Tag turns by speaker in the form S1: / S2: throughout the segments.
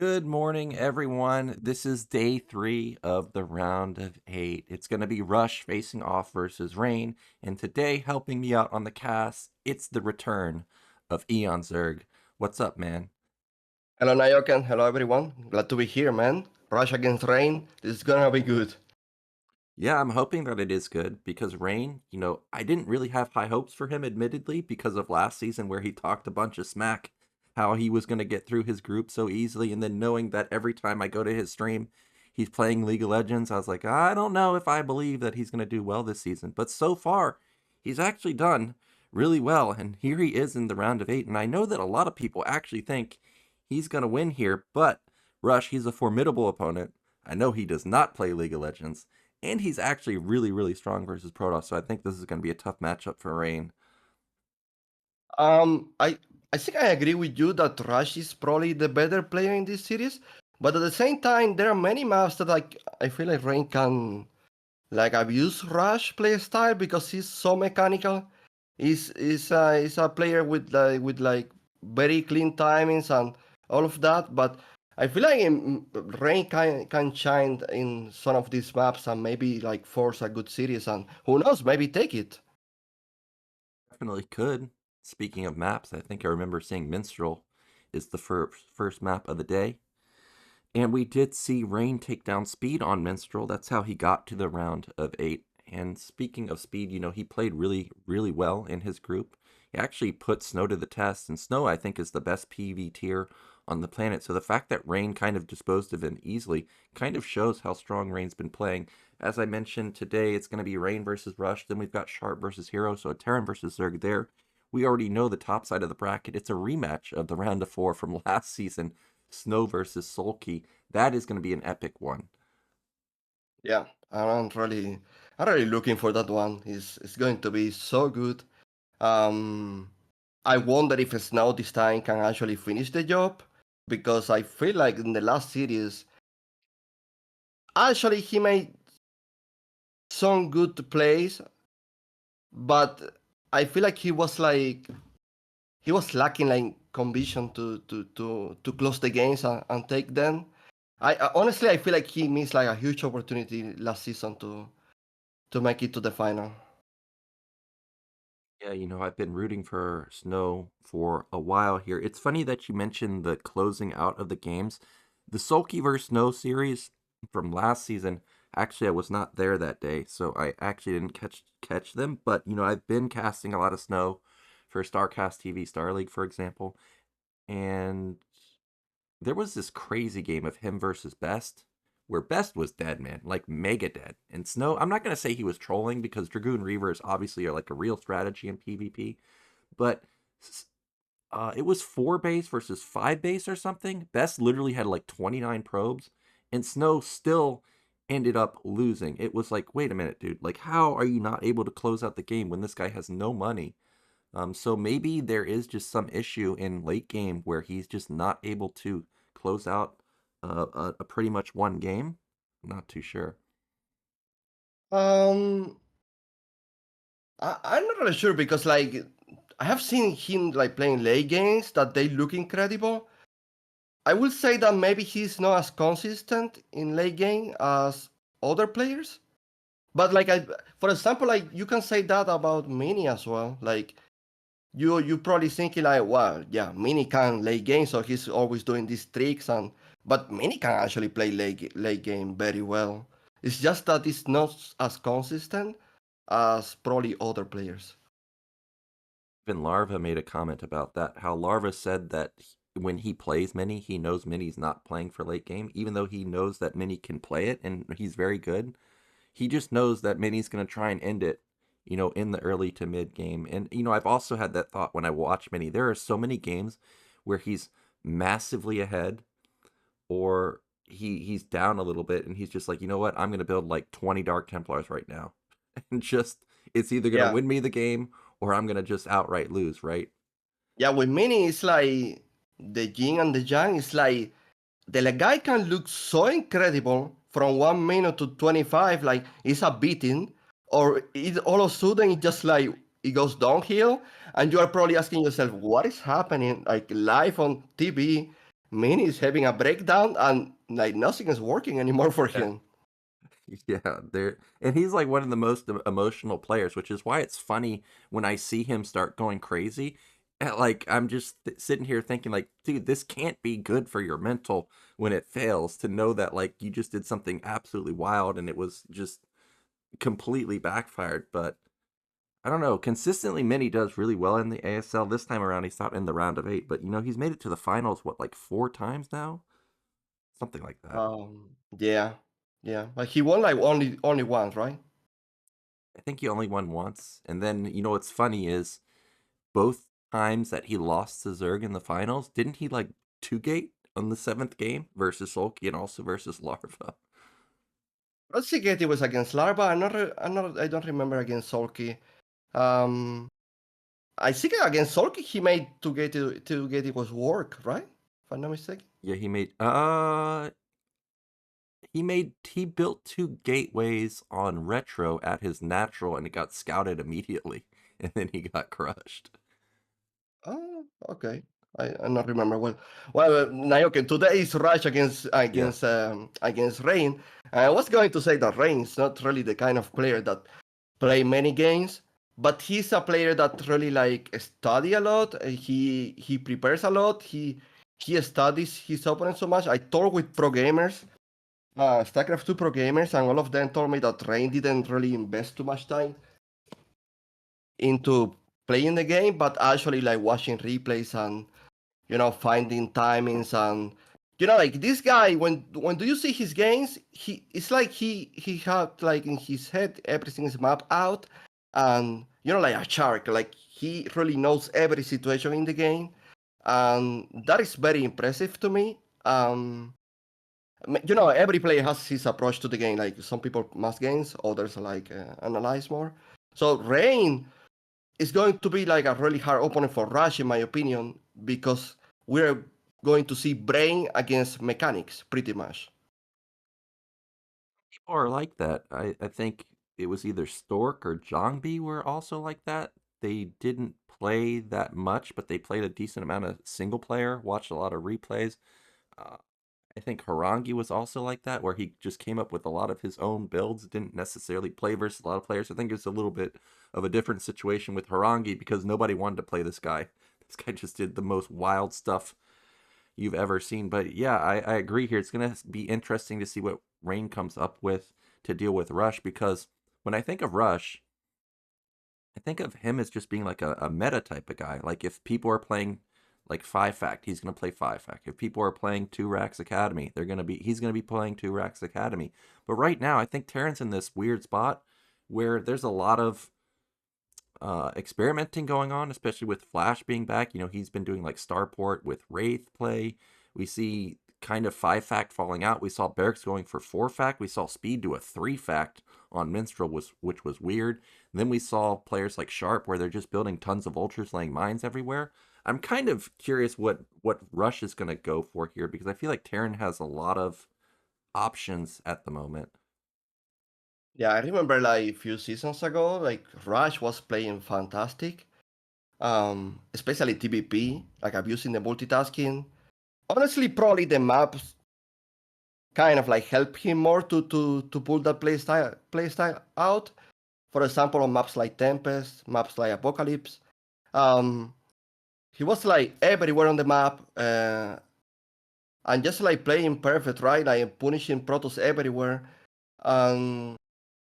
S1: Good morning, everyone. This is day 3 of the round of 8. It's going to be Rush facing off versus Rain, and today, helping me out on the cast, it's the return of Eonzerg. What's up, man?
S2: Hello, Nyoken. Hello, everyone. Glad to be here, man. Rush against Rain. This is gonna be good.
S1: Yeah, I'm hoping that it is good because Rain, I didn't really have high hopes for him, admittedly, because of last season where he talked a bunch of smack, how he was going to get through his group so easily, and then knowing that every time I go to his stream, he's playing League of Legends, I was like, I don't know if I believe that he's going to do well this season. But so far, he's actually done really well, and here he is in the round of 8, and I know that a lot of people actually think he's going to win here, but Rush, he's a formidable opponent. I know he does not play League of Legends, and he's actually really, really strong versus Protoss, so I think this is going to be a tough matchup for Rain.
S2: I think I agree with you that Rush is probably the better player in this series, but at the same time, there are many maps that I feel like Rain can abuse Rush play style because he's so mechanical. He's a player with very clean timings and all of that, but I feel like Rain can shine in some of these maps and maybe force a good series and who knows, maybe take it.
S1: Definitely could. Speaking of maps, I think I remember seeing Minstrel is the first map of the day. And we did see Rain take down Speed on Minstrel. That's how he got to the round of 8. And speaking of Speed, he played really, really well in his group. He actually put Snow to the test, and Snow, I think, is the best PV tier on the planet. So the fact that Rain kind of disposed of him easily kind of shows how strong Rain's been playing. As I mentioned today, it's going to be Rain versus Rush. Then we've got Sharp versus Hero, so a Terran versus Zerg there. We already know the top side of the bracket. It's a rematch of the round of 4 from last season, Snow versus Sulky. That is going to be an epic one.
S2: Yeah, I'm really looking for that one. It's going to be so good. Um, I wonder if Snow this time can actually finish the job because I feel like in the last series, actually he made some good plays, but I feel like he was lacking conviction to close the games and take them. Honestly I feel like he missed a huge opportunity last season to make it to the final.
S1: Yeah, I've been rooting for Snow for a while here. It's funny that you mentioned the closing out of the games. The Sulky vs. Snow series from last season, actually I was not there that day, so I actually didn't catch them, but I've been casting a lot of Snow for StarCastTV Star League, for example, and there was this crazy game of him versus Best where Best was dead, man, like mega dead. And Snow, I'm not going to say he was trolling because Dragoon Reavers obviously are like a real strategy in PvP, but it was 4 base versus 5 base or something. Best literally had like 29 probes, and Snow still ended up losing. It was like, wait a minute, dude. Like, how are you not able to close out the game when this guy has no money? So maybe there is just some issue in late game where he's just not able to close out a pretty much one game. I'm not too sure.
S2: Um, I'm not really sure because I have seen him playing late games that they look incredible. I will say that maybe he's not as consistent in late game as other players. But for example, you can say that about Mini as well. Like you probably thinking well, yeah, Mini can late game, so he's always doing these tricks but Mini can actually play late game very well. It's just that it's not as consistent as probably other players.
S1: Even Larva made a comment about that. How Larva said that when he plays Mini, he knows Mini's not playing for late game, even though he knows that Mini can play it and he's very good. He just knows that Mini's going to try and end it, in the early to mid game. And, I've also had that thought when I watch Mini. There are so many games where he's massively ahead or he's down a little bit and he's just like, you know what, I'm going to build like 20 Dark Templars right now. And just, it's either going to
S2: Yeah,
S1: win me the game or I'm going to just outright lose, right?
S2: yeah. With Mini, it's like the yin and the yang. It's like the guy can look so incredible from 1 minute to 25, like it's a beating, or all of a sudden it just it goes downhill, and you are probably asking yourself, what is happening? Like live on TV, Min is having a breakdown and like nothing is working anymore for
S1: Yeah.
S2: him.
S1: Yeah, and he's like one of the most emotional players, which is why it's funny when I see him start going crazy. Like I'm just sitting here thinking, like, dude, this can't be good for your mental when it fails to know that like you just did something absolutely wild and it was just completely backfired. But I don't know. Consistently, Mini does really well in the ASL. This time around, he's not in the round of 8, but he's made it to the finals. What, like 4 times now? Something like that.
S2: Yeah, yeah, but he won like only once, right?
S1: I think he only won once. And then, what's funny is both times that he lost to Zerg in the finals, didn't he like 2-gate on the 7th game versus Sulky and also versus Larva?
S2: Proxy was against Larva. I don't remember against Sulky. Um, I think against Sulky he made to get it was work, right? If I'm not mistaken.
S1: Yeah, he built 2 gateways on retro at his natural and it got scouted immediately and then he got crushed.
S2: Oh, okay. I not remember well. Well, Nyoken, today is Rush
S1: Yeah.
S2: against Rain. I was going to say that Rain is not really the kind of player that play many games, but he's a player that really like study a lot. He prepares a lot. He studies his opponent so much. I talked with pro gamers, StarCraft 2 pro gamers, and all of them told me that Rain didn't really invest too much time into playing the game, but actually like watching replays and finding timings and like this guy when do you see his games, it's like he had like in his head everything is mapped out and like a shark, like he really knows every situation in the game, and that is very impressive to me. Every player has his approach to the game, like some people mass games, others like analyze more. So Rain is going to be like a really hard opponent for Rush, in my opinion, because we're going to see brain against mechanics, pretty much.
S1: People are like that. I think it was either Stork or Jongbi were also like that. They didn't play that much, but they played a decent amount of single player, watched a lot of replays. Uh, I think Harangi was also like that, where he just came up with a lot of his own builds, didn't necessarily play versus a lot of players. I think it's a little bit of a different situation with Harangi because nobody wanted to play this guy. This guy just did the most wild stuff you've ever seen. But yeah, I agree here. It's going to be interesting to see what Rain comes up with to deal with Rush because when I think of Rush, I think of him as just being like a meta type of guy. Like if people are playing like 5-fact, he's gonna play 5-fact. If people are playing 2-Racks Academy, he's gonna be playing 2-Racks Academy. But right now, I think Terran's in this weird spot where there's a lot of experimenting going on, especially with Flash being back. He's been doing like Starport with Wraith play. We see kind of 5-fact falling out. We saw Barracks going for 4-fact. We saw Speed do a 3-fact on Minstrel, which was weird. And then we saw players like Sharp where they're just building tons of ultras, laying mines everywhere. I'm kind of curious what Rush is going to go for here because I feel like Terran has a lot of options at the moment.
S2: Yeah, I remember like a few seasons ago, like Rush was playing fantastic, especially TVP, like abusing the multitasking. Honestly, probably the maps kind of like help him more to pull that play style out. For example, on maps like Tempest, maps like Apocalypse, um, he was like everywhere on the map, and just like playing perfect, right? Like punishing Protoss everywhere. Um,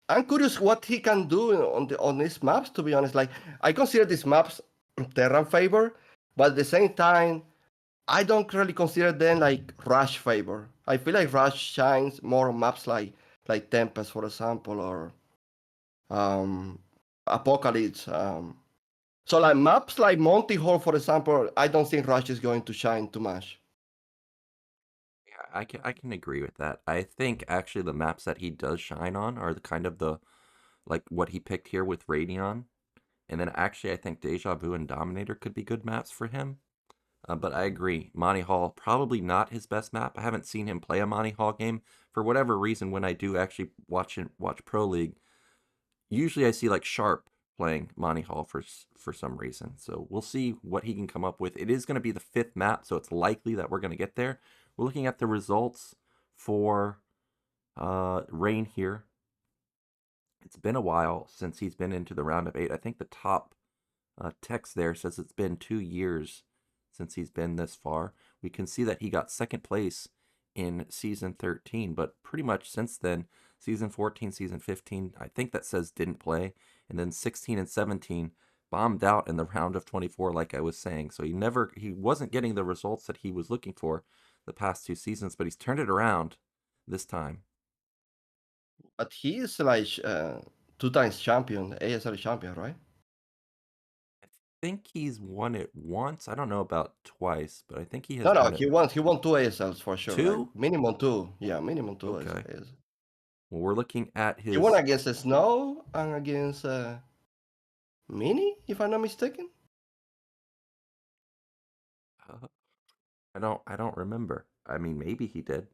S2: I'm curious what he can do on these maps. To be honest, like I consider these maps Terran favor, but at the same time, I don't really consider them like Rush favor. I feel like Rush shines more on maps like Tempest, for example, or um, Apocalypse. So like maps like Monty Hall, for example, I don't think Rush is going to shine too much.
S1: Yeah, I can agree with that. I think actually the maps that he does shine on are the kind of the like what he picked here with Radeon. And then actually I think Deja Vu and Dominator could be good maps for him. But I agree, Monty Hall probably not his best map. I haven't seen him play a Monty Hall game for whatever reason. When I do actually watch Pro League, usually I see like Sharp playing Monty Hall for some reason. So we'll see what he can come up with. It is going to be the 5th map, so it's likely that we're going to get there. We're looking at the results for Rain here. It's been a while since he's been into the round of 8. I think the top text there says it's been 2 years since he's been this far. We can see that he got 2nd place in season 13, but pretty much since then, season 14, season 15, I think that says didn't play, and then 16 and 17 bombed out in the round of 24, like I was saying. So he wasn't getting the results that he was looking for the past 2 seasons, but he's turned it around this time.
S2: But he is like 2 times champion, ASL champion, right?
S1: I think he's won it once. I don't know about twice, but I think he has
S2: No,
S1: won it.
S2: he won 2 ASLs for sure.
S1: 2?
S2: Like minimum 2. Yeah, minimum 2.
S1: Okay.
S2: Is.
S1: Well, we're looking at his.
S2: He won against Snow and against Mini, if I'm not mistaken.
S1: I don't remember. I mean, maybe he did.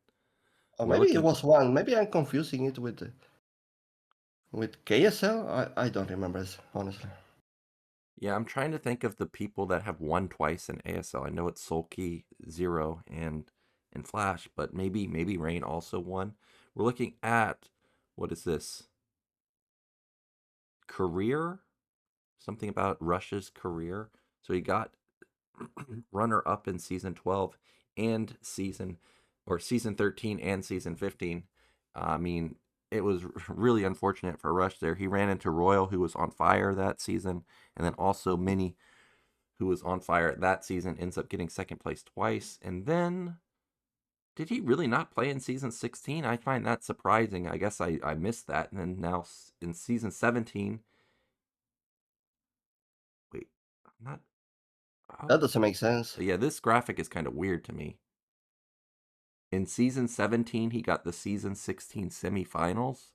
S2: Or maybe it was one. Maybe I'm confusing it with KSL. I don't remember, honestly.
S1: Yeah, I'm trying to think of the people that have won twice in ASL. I know it's Sulky, Zero, and Flash, but maybe Rain also won. We're looking at, what is this? Career? Something about Rush's career. So he got runner up in season 12 and season 13 and season 15. I mean, it was really unfortunate for Rush there. He ran into Royal, who was on fire that season, and then also Mini, who was on fire that season, ends up getting 2nd place twice. And then, did he really not play in season 16? I find that surprising. I guess I missed that. And then now in season 17, wait, I'm not.
S2: That doesn't make sense.
S1: Yeah, this graphic is kind of weird to me. In season 17, he got the season 16 semifinals.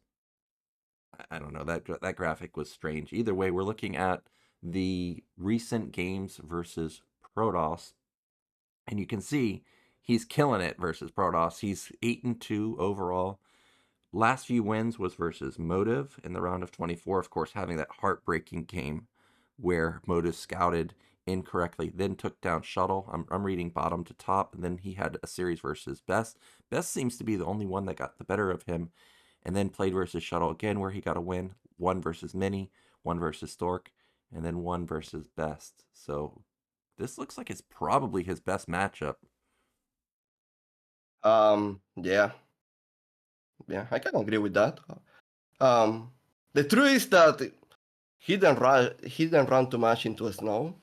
S1: I don't know, that graphic was strange. Either way, we're looking at the recent games versus Protoss, and you can see he's killing it versus Protoss. He's 8-2 overall. Last few wins was versus Motive in the round of 24, of course, having that heartbreaking game where Motive scouted incorrectly, then took down Shuttle. I'm reading bottom to top, and then he had a series versus Best. Best seems to be the only one that got the better of him, and then played versus Shuttle again, where he got a win. 1 versus Mini, 1 versus Stork, and then 1 versus Best. So this looks like it's probably his best matchup.
S2: Yeah, I can agree with that. The truth is that he didn't run too much into Snow.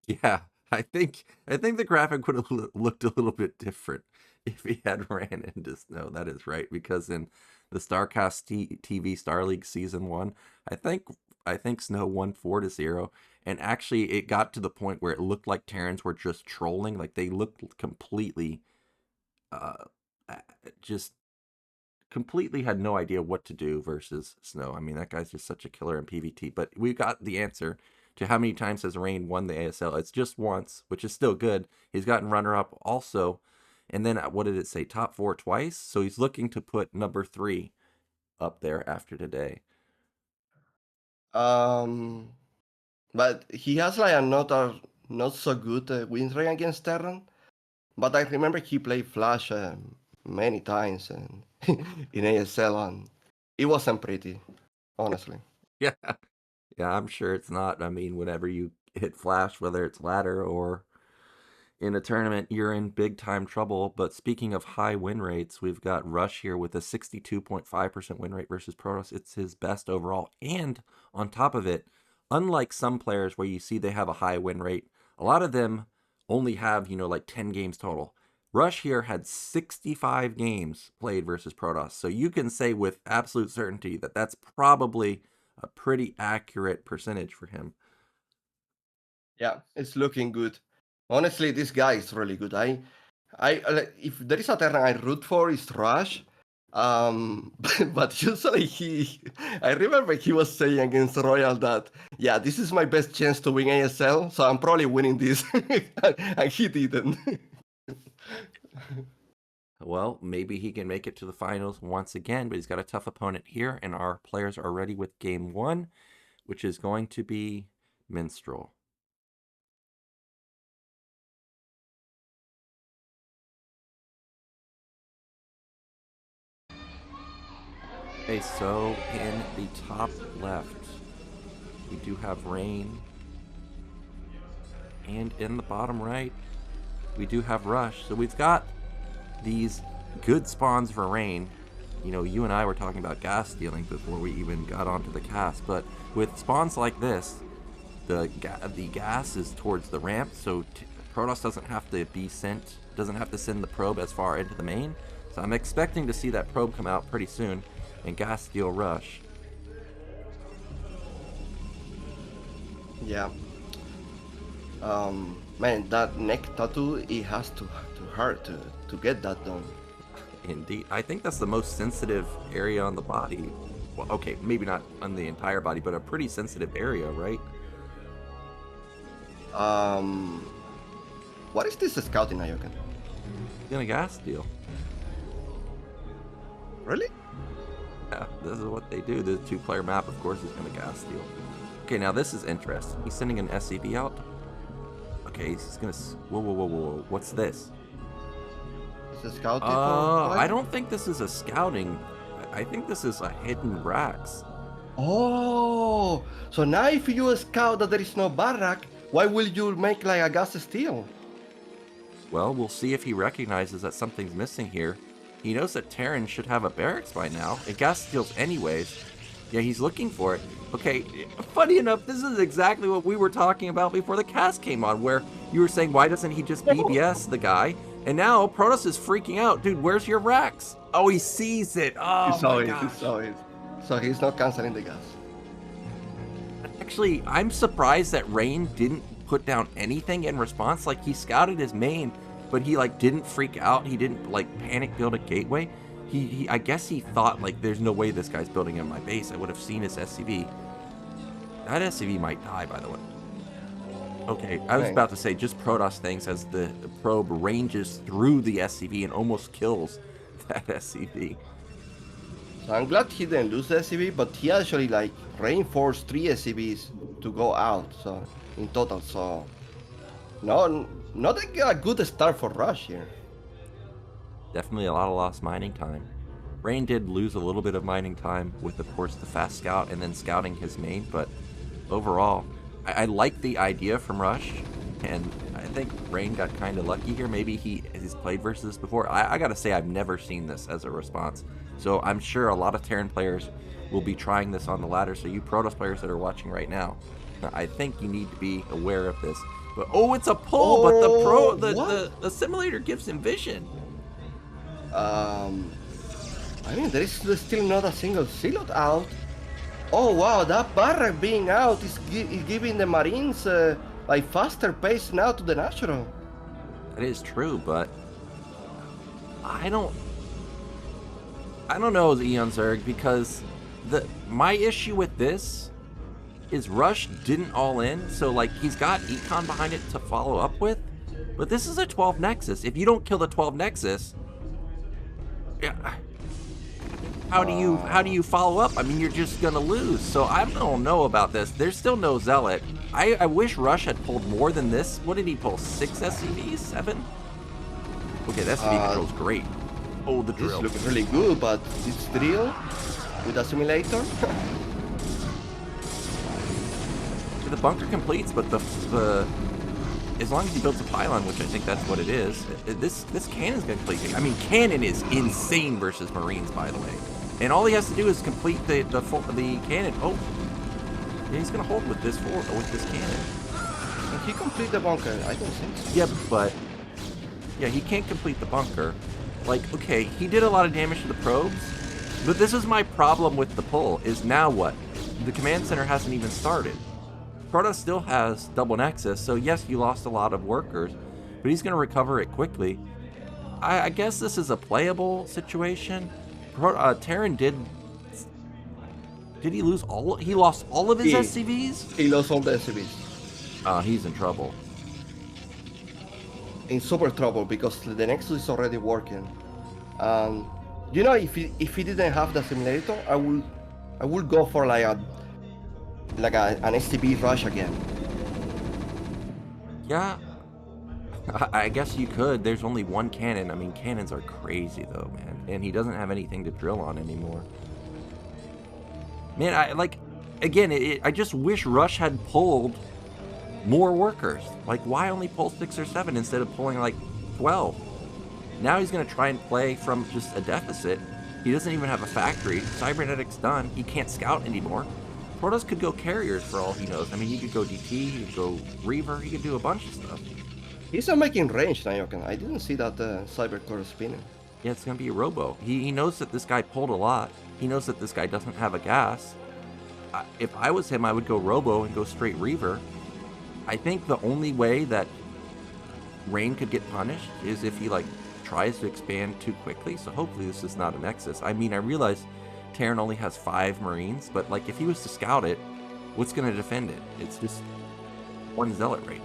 S1: Yeah, I think the graphic would have looked a little bit different if he had ran into Snow. That is right, because in the StarCastTV Star League Season 1, I think Snow won 4-0, and actually it got to the point where it looked like Terrans were just trolling. Like, they looked completely just completely had no idea what to do versus Snow. I mean, that guy's just such a killer in PvT. But we got the answer to how many times has Rain won the ASL. It's just once, which is still good. He's gotten runner-up also. And then, what did it say? Top 4 twice? So he's looking to put number 3 up there after today.
S2: But he has like a not so good win rate against Terran. But I remember he played Flash many times and in ASL, and it wasn't pretty, honestly.
S1: Yeah. Yeah, I'm sure it's not. I mean, whenever you hit Flash, whether it's ladder or in a tournament, you're in big time trouble. But speaking of high win rates, we've got Rush here with a 62.5% win rate versus Protoss. It's his best overall. And on top of it, unlike some players where you see they have a high win rate, a lot of them only have, like 10 games total. Rush here had 65 games played versus Protoss. So you can say with absolute certainty that that's probably a pretty accurate percentage for him.
S2: Yeah, it's looking good. Honestly, this guy is really good. If there is a Terran I root for, is Rush. But usually I remember he was saying against Royal that, yeah, this is my best chance to win ASL, so I'm probably winning this, and he didn't.
S1: Well, maybe he can make it to the finals once again, but he's got a tough opponent here, and our players are ready with game 1, which is going to be Minstrel. Okay, so in the top left, we do have Rain. And in the bottom right, we do have Rush. So we've got these good spawns for Rain. You know, you and I were talking about gas stealing before we even got onto the cast, but with spawns like this, the gas is towards the ramp, so Protoss doesn't have to be sent, doesn't have to send the probe as far into the main. So I'm expecting to see that probe come out pretty soon and gas steal Rush.
S2: Yeah. Man, that neck tattoo, it has to hurt to get that done.
S1: Indeed. I think that's the most sensitive area on the body. Well, okay, maybe not on the entire body, but a pretty sensitive area, right?
S2: What is this scouting, Nyoken?
S1: He's gonna gas steal.
S2: Really?
S1: Yeah, this is what they do. The 2-player map, of course, is gonna gas steal. Okay, now this is interesting. He's sending an SCV out. Okay, he's gonna... Whoa. What's this?
S2: Is it scouting?
S1: I don't think this is a scouting. I think this is a hidden racks.
S2: Oh, so now if you scout that there is no barrack, why will you make like a gas steal?
S1: Well, we'll see if he recognizes that something's missing here. He knows that Terran should have a barracks by now. It gas steals anyways. Yeah, he's looking for it. Okay, funny enough, this is exactly what we were talking about before the cast came on, where you were saying, why doesn't he just BBS the guy? And now Protoss is freaking out. Dude, where's your racks? Oh, he sees it. Oh,
S2: he saw it. So he's not canceling the gas.
S1: Actually, I'm surprised that Rain didn't put down anything in response. Like, he scouted his main, but he, like, didn't freak out. He didn't, like, panic build a gateway. I guess he thought, like, there's no way this guy's building in my base. I would have seen his SCV. That SCV might die, by the way. Okay, I was about to say, just Protoss things as the probe ranges through the SCV and almost kills that SCV.
S2: So I'm glad he didn't lose the SCV, but he actually, like, reinforced 3 SCVs to go out, so, in total, so... No, not a good start for Rush here.
S1: Definitely a lot of lost mining time. Rain did lose a little bit of mining time with, of course, the fast scout and then scouting his main, but overall, I like the idea from Rush, and I think Rain got kind of lucky here. Maybe he's played versus this before. I gotta say, I've never seen this as a response, so I'm sure a lot of Terran players will be trying this on the ladder. So you Protoss players that are watching right now, I think you need to be aware of this. But oh, it's a pull, but the simulator gives him vision.
S2: I mean, there is still not a single silhouette out. Oh wow, that barrack being out is giving the Marines like faster pace now to the natural.
S1: That is true, but I don't know the Eonzerg, because my issue with this is Rush didn't all in, so like he's got Econ behind it to follow up with, but this is a 12 Nexus. If you don't kill the 12 Nexus, yeah, how do you follow up? I mean, you're just gonna lose. So I don't know about this. There's still no Zealot. I wish Rush had pulled more than this. What did he pull? 6 SCVs? 7? Okay, that SCV control's great. Oh, the drill.
S2: This looks really good, but this drill with a simulator.
S1: The bunker completes, but the as long as he builds a pylon, which I think that's what it is, this cannon's gonna complete. I mean, cannon is insane versus Marines, by the way, and all he has to do is complete the cannon. Oh, yeah, he's gonna hold with this cannon.
S2: Can he complete the bunker? I don't think so.
S1: Yeah, but yeah, he can't complete the bunker. Like, okay, he did a lot of damage to the probes, but this is my problem with the pull. Is now what? The command center hasn't even started. Protoss still has double Nexus, so yes, you lost a lot of workers, but he's going to recover it quickly. I guess this is a playable situation. Terran did he lose all? He lost all of his SCVs?
S2: He lost all the SCVs.
S1: He's in trouble.
S2: In super trouble, because the Nexus is already working. You know, if he didn't have the simulator, I would go for like an STB rush again.
S1: Yeah, I guess you could. There's only one cannon. I mean, cannons are crazy though, man. And he doesn't have anything to drill on anymore. Man, I just wish Rush had pulled more workers. Like, why only pull 6 or 7 instead of pulling like 12? Now he's going to try and play from just a deficit. He doesn't even have a factory. Cybernetic's done. He can't scout anymore. Protoss could go carriers for all he knows. I mean, he could go DT, he could go Reaver, he could do a bunch of stuff.
S2: He's not making range, Nyoken. I didn't see that Cyber core spinning.
S1: Yeah, it's going to be a Robo. He knows that this guy pulled a lot. He knows that this guy doesn't have a gas. If I was him, I would go Robo and go straight Reaver. I think the only way that Rain could get punished is if he, like, tries to expand too quickly. So hopefully this is not a Nexus. I mean, I realize Terran only has 5 Marines, but, like, if he was to scout it, what's going to defend it? It's just one Zealot right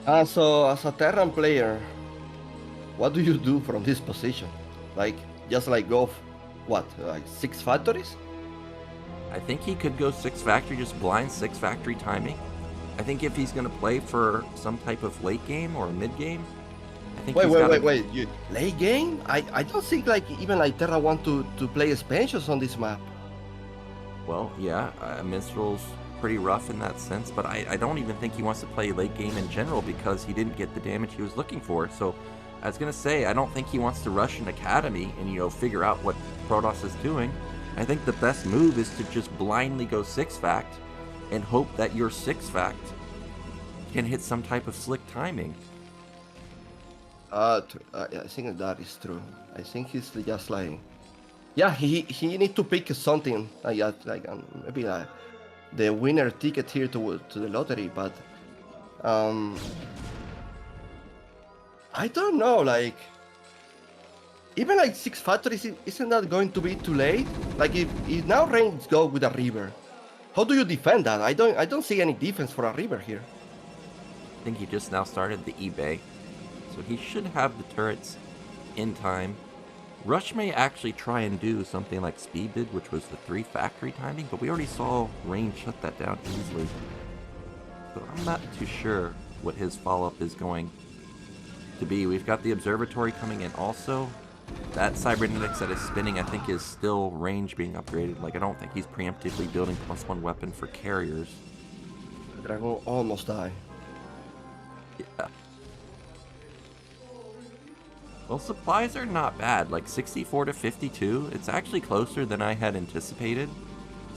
S1: now.
S2: So, as a Terran player, what do you do from this position? Like, just like go, what, like 6 factories?
S1: I think he could go 6 factory, just blind 6 factory timing. I think if he's going to play for some type of late game or mid game, I think
S2: wait. Late game? I don't think like even like Terra want to play expansions on this map.
S1: Well, yeah, Minstrel's pretty rough in that sense, but I don't even think he wants to play late game in general because he didn't get the damage he was looking for. So I was going to say, I don't think he wants to rush an academy and, you know, figure out what Protoss is doing. I think the best move is to just blindly go 6 fact and hope that your 6 fact can hit some type of slick timing.
S2: I think that is true. I think he's just like, yeah, he need to pick something like that, like maybe like the winner ticket here to the lottery, but I don't know, like even like 6 factories, isn't that going to be too late? Like if now Reigns go with a Reaver, how do you defend that? I don't see any defense for a Reaver here.
S1: I think he just now started the eBay, so he should have the turrets in time. Rush may actually try and do something like Speed did, which was the 3 factory timing, but we already saw Rain shut that down easily. So I'm not too sure what his follow-up is going to be. We've got the observatory coming in also. That cybernetics that is spinning, I think, is still range being upgraded. Like, I don't think he's preemptively building +1 weapon for carriers.
S2: Dragon almost died.
S1: Yeah. Well, supplies are not bad. Like 64 to 52. It's actually closer than I had anticipated.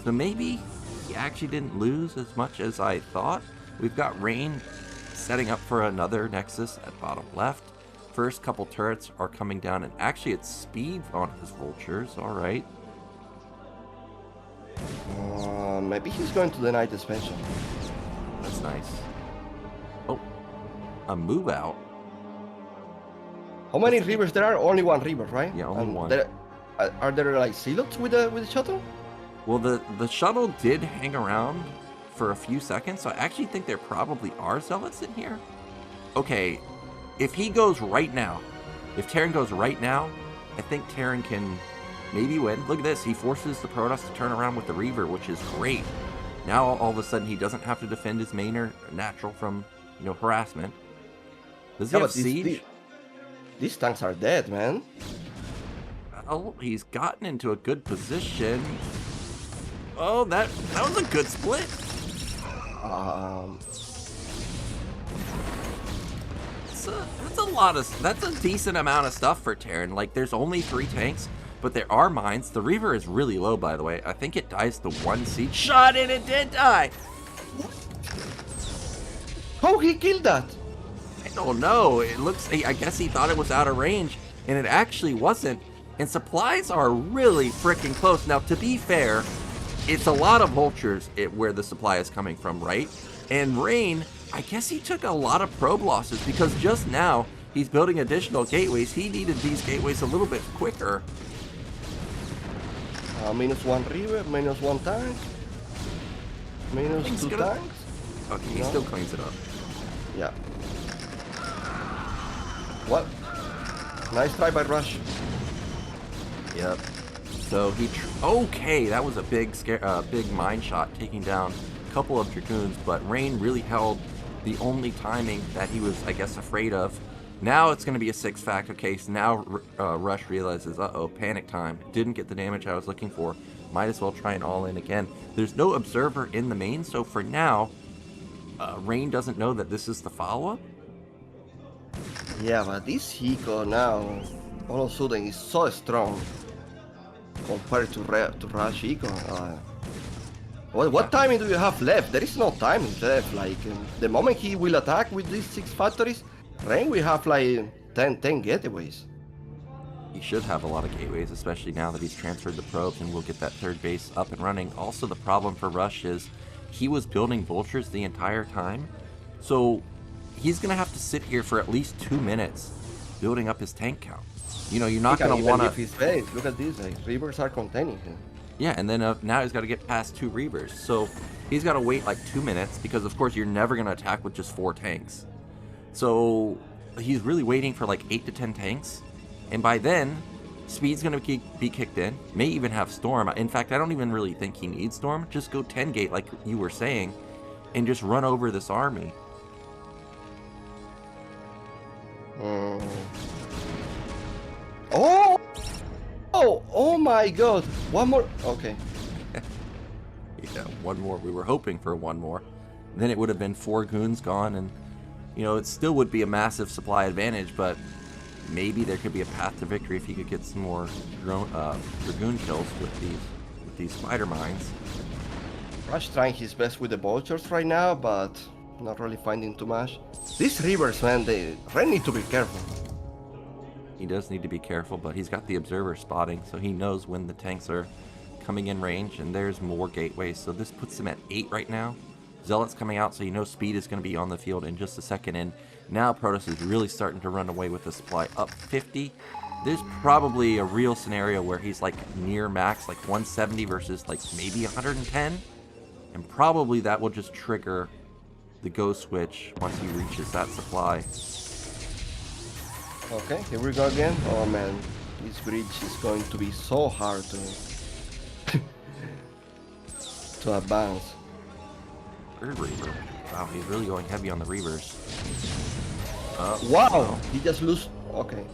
S1: So maybe he actually didn't lose as much as I thought. We've got Rain setting up for another Nexus at bottom left. First couple turrets are coming down, and actually it's speed on his vultures. All right.
S2: Maybe he's going to deny suspension.
S1: That's nice. Oh, a move out.
S2: How many Reavers there are? Only 1 Reaver, right?
S1: Yeah, only one.
S2: Are there like silos with the shuttle?
S1: Well, the shuttle did hang around for a few seconds, so I actually think there probably are zealots in here. Okay, if he goes right now, if Terran goes right now, I think Terran can maybe win. Look at this, he forces the Protoss to turn around with the Reaver, which is great. Now all of a sudden he doesn't have to defend his main or natural from, you know, harassment. Does he have siege?
S2: These tanks are dead, man.
S1: Oh, he's gotten into a good position. Oh, that was a good split. That's a decent amount of stuff for Terran. Like, there's only 3 tanks, but there are mines. The Reaver is really low, by the way. I think it dies to 1 siege shot, and it did die.
S2: How he killed that?
S1: I don't know. It looks, I guess he thought it was out of range, and it actually wasn't. And supplies are really freaking close. Now, to be fair, it's a lot of vultures where the supply is coming from, right? And Rain, I guess he took a lot of probe losses because just now he's building additional gateways. He needed these gateways a little bit quicker.
S2: -1 Reaver, -1 tank, -2 tanks.
S1: Okay, he still cleans it up.
S2: Yeah. What? Nice try by Rush.
S1: Yep. So he okay, that was a big big mine shot, taking down a couple of Dragoons, but Rain really held the only timing that he was, I guess, afraid of. Now it's going to be a 6-fact. Okay, so now Rush realizes, uh-oh, panic time. Didn't get the damage I was looking for. Might as well try and all in again. There's no observer in the main, so for now, Rain doesn't know that this is the follow-up.
S2: Yeah, but this Hiko now, all of a sudden, is so strong compared to Rush Hiko. What timing do you have left? There is no timing left. Like, the moment he will attack with these 6 factories, Rain will have like 10 getaways.
S1: He should have a lot of gateways, especially now that he's transferred the probes and we'll get that third base up and running. Also, the problem for Rush is he was building vultures the entire time, so he's going to have to sit here for at least 2 minutes building up his tank count. You know, you're not going to want to...
S2: his base. Look at this, like, Reavers are containing him.
S1: Yeah, and then now he's got to get past 2 Reavers, so he's got to wait like 2 minutes, because of course you're never going to attack with just 4 tanks. So he's really waiting for like 8 to 10 tanks, and by then, speed's going to be kicked in, may even have Storm. In fact, I don't even really think he needs Storm. Just go 10 gate like you were saying, and just run over this army.
S2: Oh my god! One more. Okay.
S1: Yeah, one more. We were hoping for one more. Then it would have been 4 goons gone, and you know, it still would be a massive supply advantage, but maybe there could be a path to victory if he could get some more Dragoon kills with these spider mines.
S2: Rush trying his best with the vultures right now, but not really finding too much. These Reavers, man, they really need to be careful.
S1: He does need to be careful, but he's got the observer spotting, so he knows when the tanks are coming in range, and there's more gateways, so this puts him at 8 right now. Zealot's coming out, so you know speed is going to be on the field in just a second, and now Protoss is really starting to run away with the supply, up 50. There's probably a real scenario where he's like near max, like 170 versus like maybe 110, and probably that will just trigger the go switch once he reaches that supply.
S2: Okay, here we go again. Oh man, this bridge is going to be so hard to advance.
S1: Third Reaver. Wow, he's really going heavy on the Reavers.
S2: Wow,
S1: no.
S2: he just lost. Okay.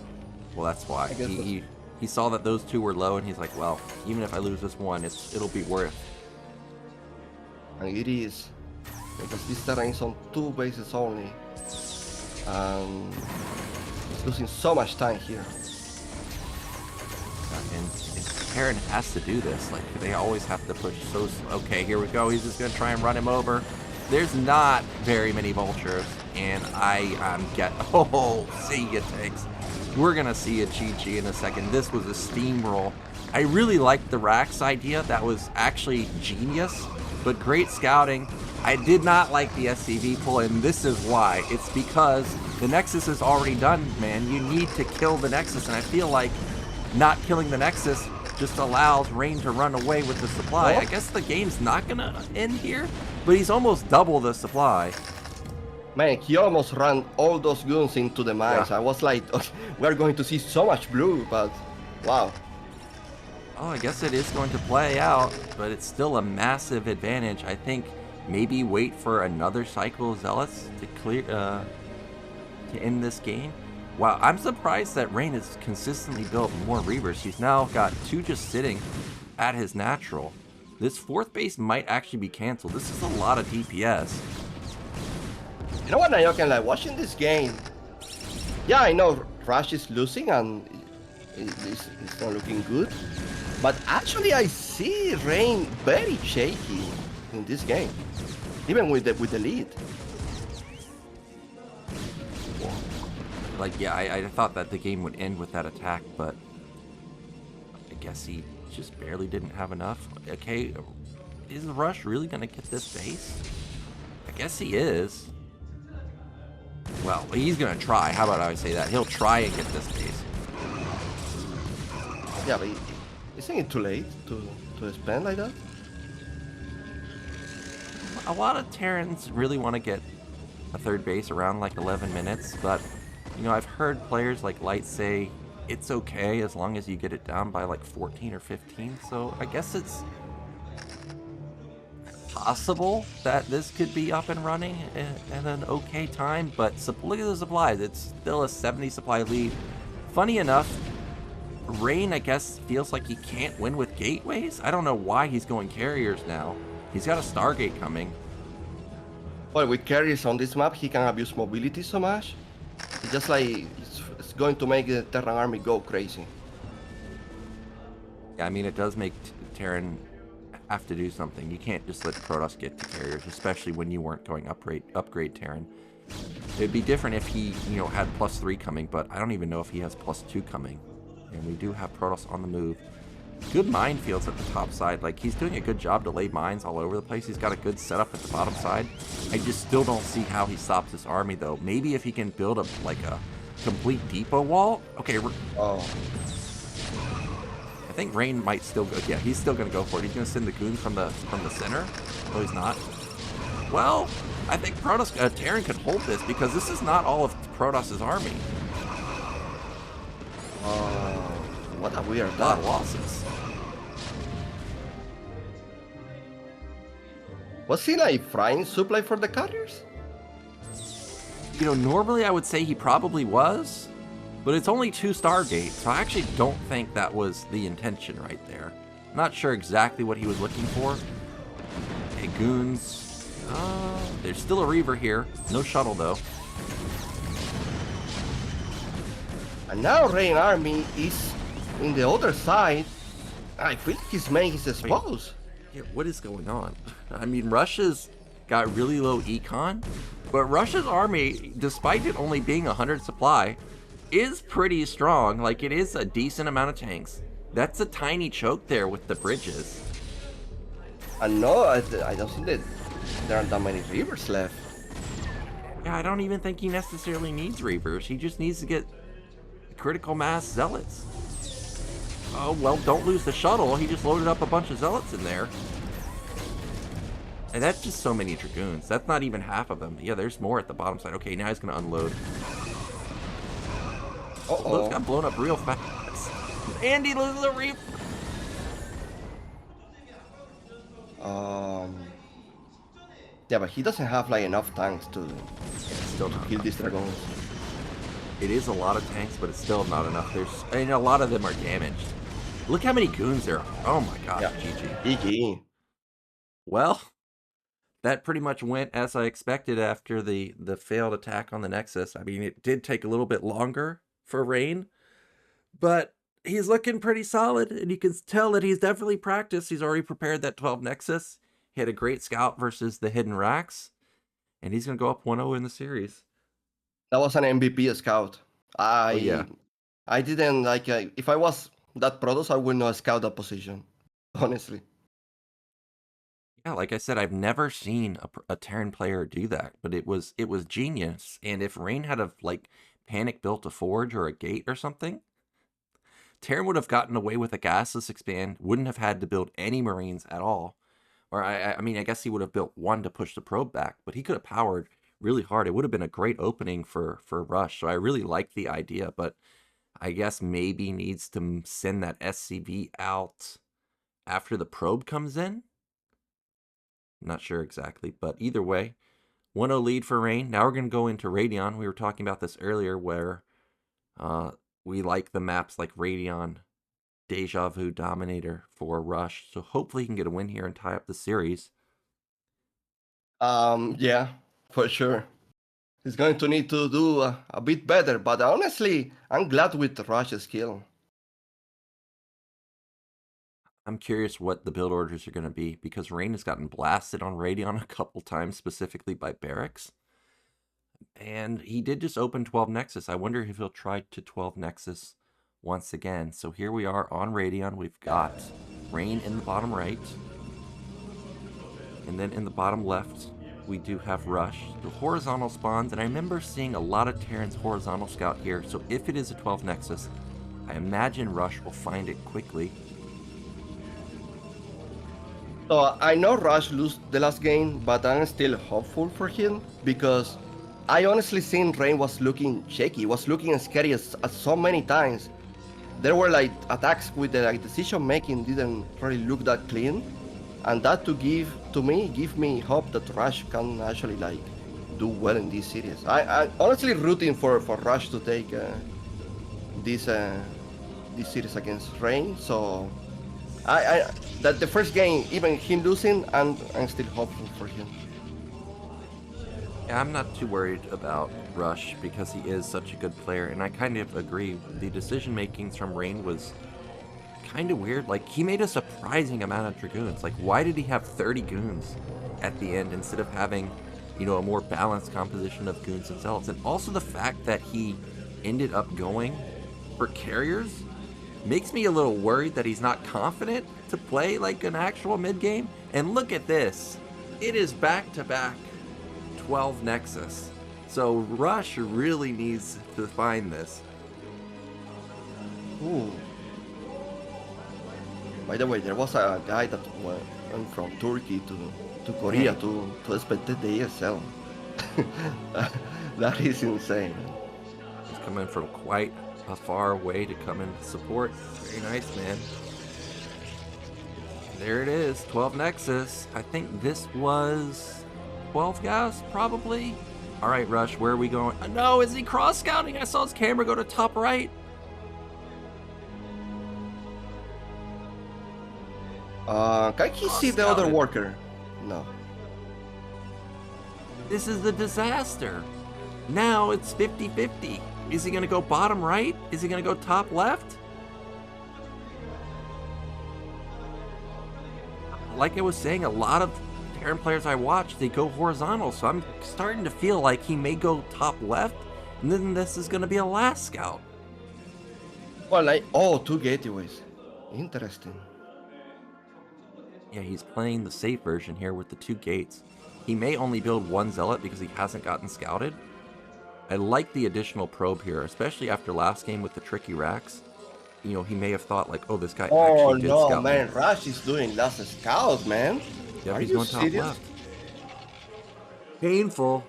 S1: Well, that's why. He saw that those 2 were low, and he's like, well, even if I lose this one, it'll be worth.
S2: And it is, because this terrain is on 2 bases only. He's losing so much time here.
S1: And Terran has to do this. Like, they always have to push so slow. Okay, here we go. He's just going to try and run him over. There's not very many vultures, and oh, see ya, tanks. We're going to see a GG in a second. This was a steamroll. I really liked the Rax idea. That was actually genius, but great scouting. I did not like the SCV pull, and this is why. It's because the Nexus is already done, man. You need to kill the Nexus, and I feel like not killing the Nexus just allows Rain to run away with the supply. I guess the game's not going to end here, but he's almost double the supply.
S2: Man, he almost ran all those goons into the mines.
S1: Yeah.
S2: I was like, okay, we're going to see so much blue, but wow.
S1: Oh, I guess it is going to play out, but it's still a massive advantage. I think maybe wait for another cycle of Zealots to clear to end this game. Wow, I'm surprised that Rain has consistently built more Reavers. He's now got 2 just sitting at his natural. This 4th base might actually be canceled. This is a lot of DPS.
S2: You know what, Nyoken, like watching this game, yeah, I know Rush is losing and it's not looking good, but actually I see Rain very shaky in this game, even with the lead.
S1: Like, yeah, I thought that the game would end with that attack, but I guess he just barely didn't have enough. Okay, is Rush really going to get this base? I guess he is. Well, he's going to try. How about I say that? He'll try and get this base.
S2: Yeah, but isn't it too late to spend like that?
S1: A lot of Terrans really want to get a 3rd base around like 11 minutes, but you know, I've heard players like Light say it's okay as long as you get it down by like 14 or 15. So I guess it's possible that this could be up and running in an okay time, but look at the supplies. It's still a 70 supply lead. Funny enough, Rain, I guess, feels like he can't win with gateways. I don't know why he's going carriers now. He's got a Stargate coming.
S2: Well, with carriers on this map, he can abuse mobility so much. It's just like, it's going to make the Terran army go crazy.
S1: Yeah, I mean, it does make Terran have to do something. You can't just let Protoss get to carriers, especially when you weren't going upgrade Terran. It'd be different if he, you know, had +3 coming, but I don't even know if he has +2 coming. And we do have Protoss on the move. Good minefields at the top side. Like, he's doing a good job to lay mines all over the place. He's got a good setup at the bottom side. I just still don't see how he stops this army, though. Maybe if he can build a complete depot wall. Okay.
S2: Oh.
S1: I think Rain might still go. Yeah, he's still going to go for it. He's going to send the goons from the center. No, he's not. Well, I think Protoss Terran could hold this because this is not all of Protoss's army.
S2: What a weird
S1: A lot of losses.
S2: Was he like frying supply for the carriers?
S1: You know, normally I would say he probably was, but it's only 2 Stargates, so I actually don't think that was the intention right there. Not sure exactly what he was looking for. Hey, goons. There's still a Reaver here. No shuttle, though.
S2: And now Rain army is in the other side. I think his main is exposed.
S1: Yeah, what is going on? I mean, Russia's got really low econ, but Russia's army, despite it only being 100 supply, is pretty strong. Like, it is a decent amount of tanks. That's a tiny choke there with the bridges.
S2: And no, I don't think that there aren't that many Reavers left.
S1: Yeah, I don't even think he necessarily needs Reavers. He just needs to get critical mass Zealots. Oh, well, don't lose the shuttle. He just loaded up a bunch of Zealots in there. And that's just so many Dragoons. That's not even half of them. Yeah, there's more at the bottom side. Okay, now he's going to unload. Those got blown up real fast. And he loses a Reaper.
S2: Yeah, but he doesn't have like enough tanks to kill these Dragons.
S1: It is a lot of tanks, but it's still not enough. A lot of them are damaged. Look how many goons there are. Oh my gosh,
S2: yeah.
S1: GG. Well, that pretty much went as I expected after the failed attack on the Nexus. I mean, it did take a little bit longer for Rain, but he's looking pretty solid, and you can tell that he's definitely practiced. He's already prepared that 12 Nexus. He had a great scout versus the Hidden Racks, and he's going to go up 1-0 in the series.
S2: That was an MVP scout. I didn't like. If I was that Protoss, I would not scout that position. Honestly.
S1: Yeah, like I said, I've never seen a Terran player do that, but it was genius. And if Rain had panic built a forge or a gate or something, Terran would have gotten away with a gasless expand. Wouldn't have had to build any Marines at all. Or I mean, I guess he would have built one to push the probe back, but he could have powered really hard. It would have been a great opening for Rush. So I really like the idea, but I guess maybe needs to send that SCV out after the probe comes in. Not sure exactly, but either way, 1-0 lead for Rain. Now we're going to go into Radion. We were talking about this earlier where we like the maps like Radion, Deja Vu, Dominator for Rush. So hopefully he can get a win here and tie up the series.
S2: Yeah. For sure. He's going to need to do a bit better, but honestly, I'm glad with Rush's kill.
S1: I'm curious what the build orders are going to be, because Rain has gotten blasted on Radion a couple times, specifically by Barracks. And he did just open 12 Nexus. I wonder if he'll try to 12 Nexus once again. So here we are on Radion. We've got Rain in the bottom right. And then in the bottom left, we do have Rush. The horizontal spawns, and I remember seeing a lot of Terran's horizontal scout here. So if it is a 12 Nexus, I imagine Rush will find it quickly.
S2: So I know Rush lost the last game, but I'm still hopeful for him because I honestly think Rain was looking shaky, was looking scary as so many times. there were like attacks with the like decision making didn't really look that clean, and that give me hope that Rush can actually like do well in this series. I honestly rooting for Rush to take this series against Rain. So I that the first game, even him losing, I'm still hopeful for him.
S1: Yeah, I'm not too worried about Rush because he is such a good player, and I kind of agree. The decision makings from Rain was kind of weird. Like, he made a surprising amount of Dragoons. Like, why did he have 30 Goons at the end instead of having, you know, a more balanced composition of Goons and Zealots? And also the fact that he ended up going for carriers makes me a little worried that he's not confident to play like an actual mid game. And look at this. It is back-to-back 12 Nexus. So Rush really needs to find this.
S2: Ooh. By the way, there was a guy that went from Turkey to Korea to spectate the ESL. That is insane.
S1: He's coming from quite a far way to come and support. Very nice, man. There it is, 12 Nexus. I think this was 12 gas, probably. All right, Rush, where are we going? No, is he cross-scouting? I saw his camera go to top right.
S2: Can he see the other worker? No.
S1: This is the disaster. Now it's 50-50. Is he going to go bottom right? Is he going to go top left? Like I was saying, a lot of Terran players I watch, they go horizontal, so I'm starting to feel like he may go top left, and then this is going to be a last scout.
S2: Well, two gateways. Interesting.
S1: Yeah, he's playing the safe version here with the 2 gates. He may only build 1 Zealot because he hasn't gotten scouted. I like the additional probe here, especially after last game with the tricky racks. You know, he may have thought like, oh, this guy actually did scout.
S2: Oh no, man, Rush is doing last scout, man.
S1: Yep,
S2: Are
S1: he's
S2: you
S1: going top
S2: serious?
S1: left. Painful.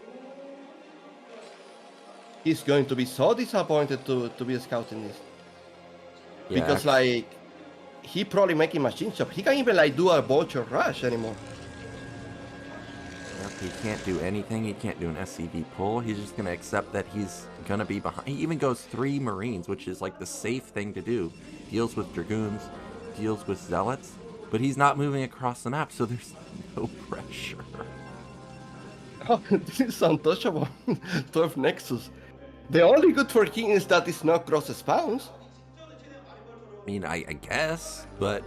S2: He's going to be so disappointed to be scouting this.
S1: Yeah,
S2: because like he probably making machine shop. He can't even like do a vulture rush anymore.
S1: Yep, he can't do anything. He can't do an SCV pull. He's just going to accept that he's going to be behind. He even goes 3 Marines, which is like the safe thing to do. Deals with Dragoons, deals with Zealots, but he's not moving across the map, so there's no pressure.
S2: Oh, this is untouchable. 12 Nexus. The only good for him is that it's not cross spawns.
S1: I mean, I guess, but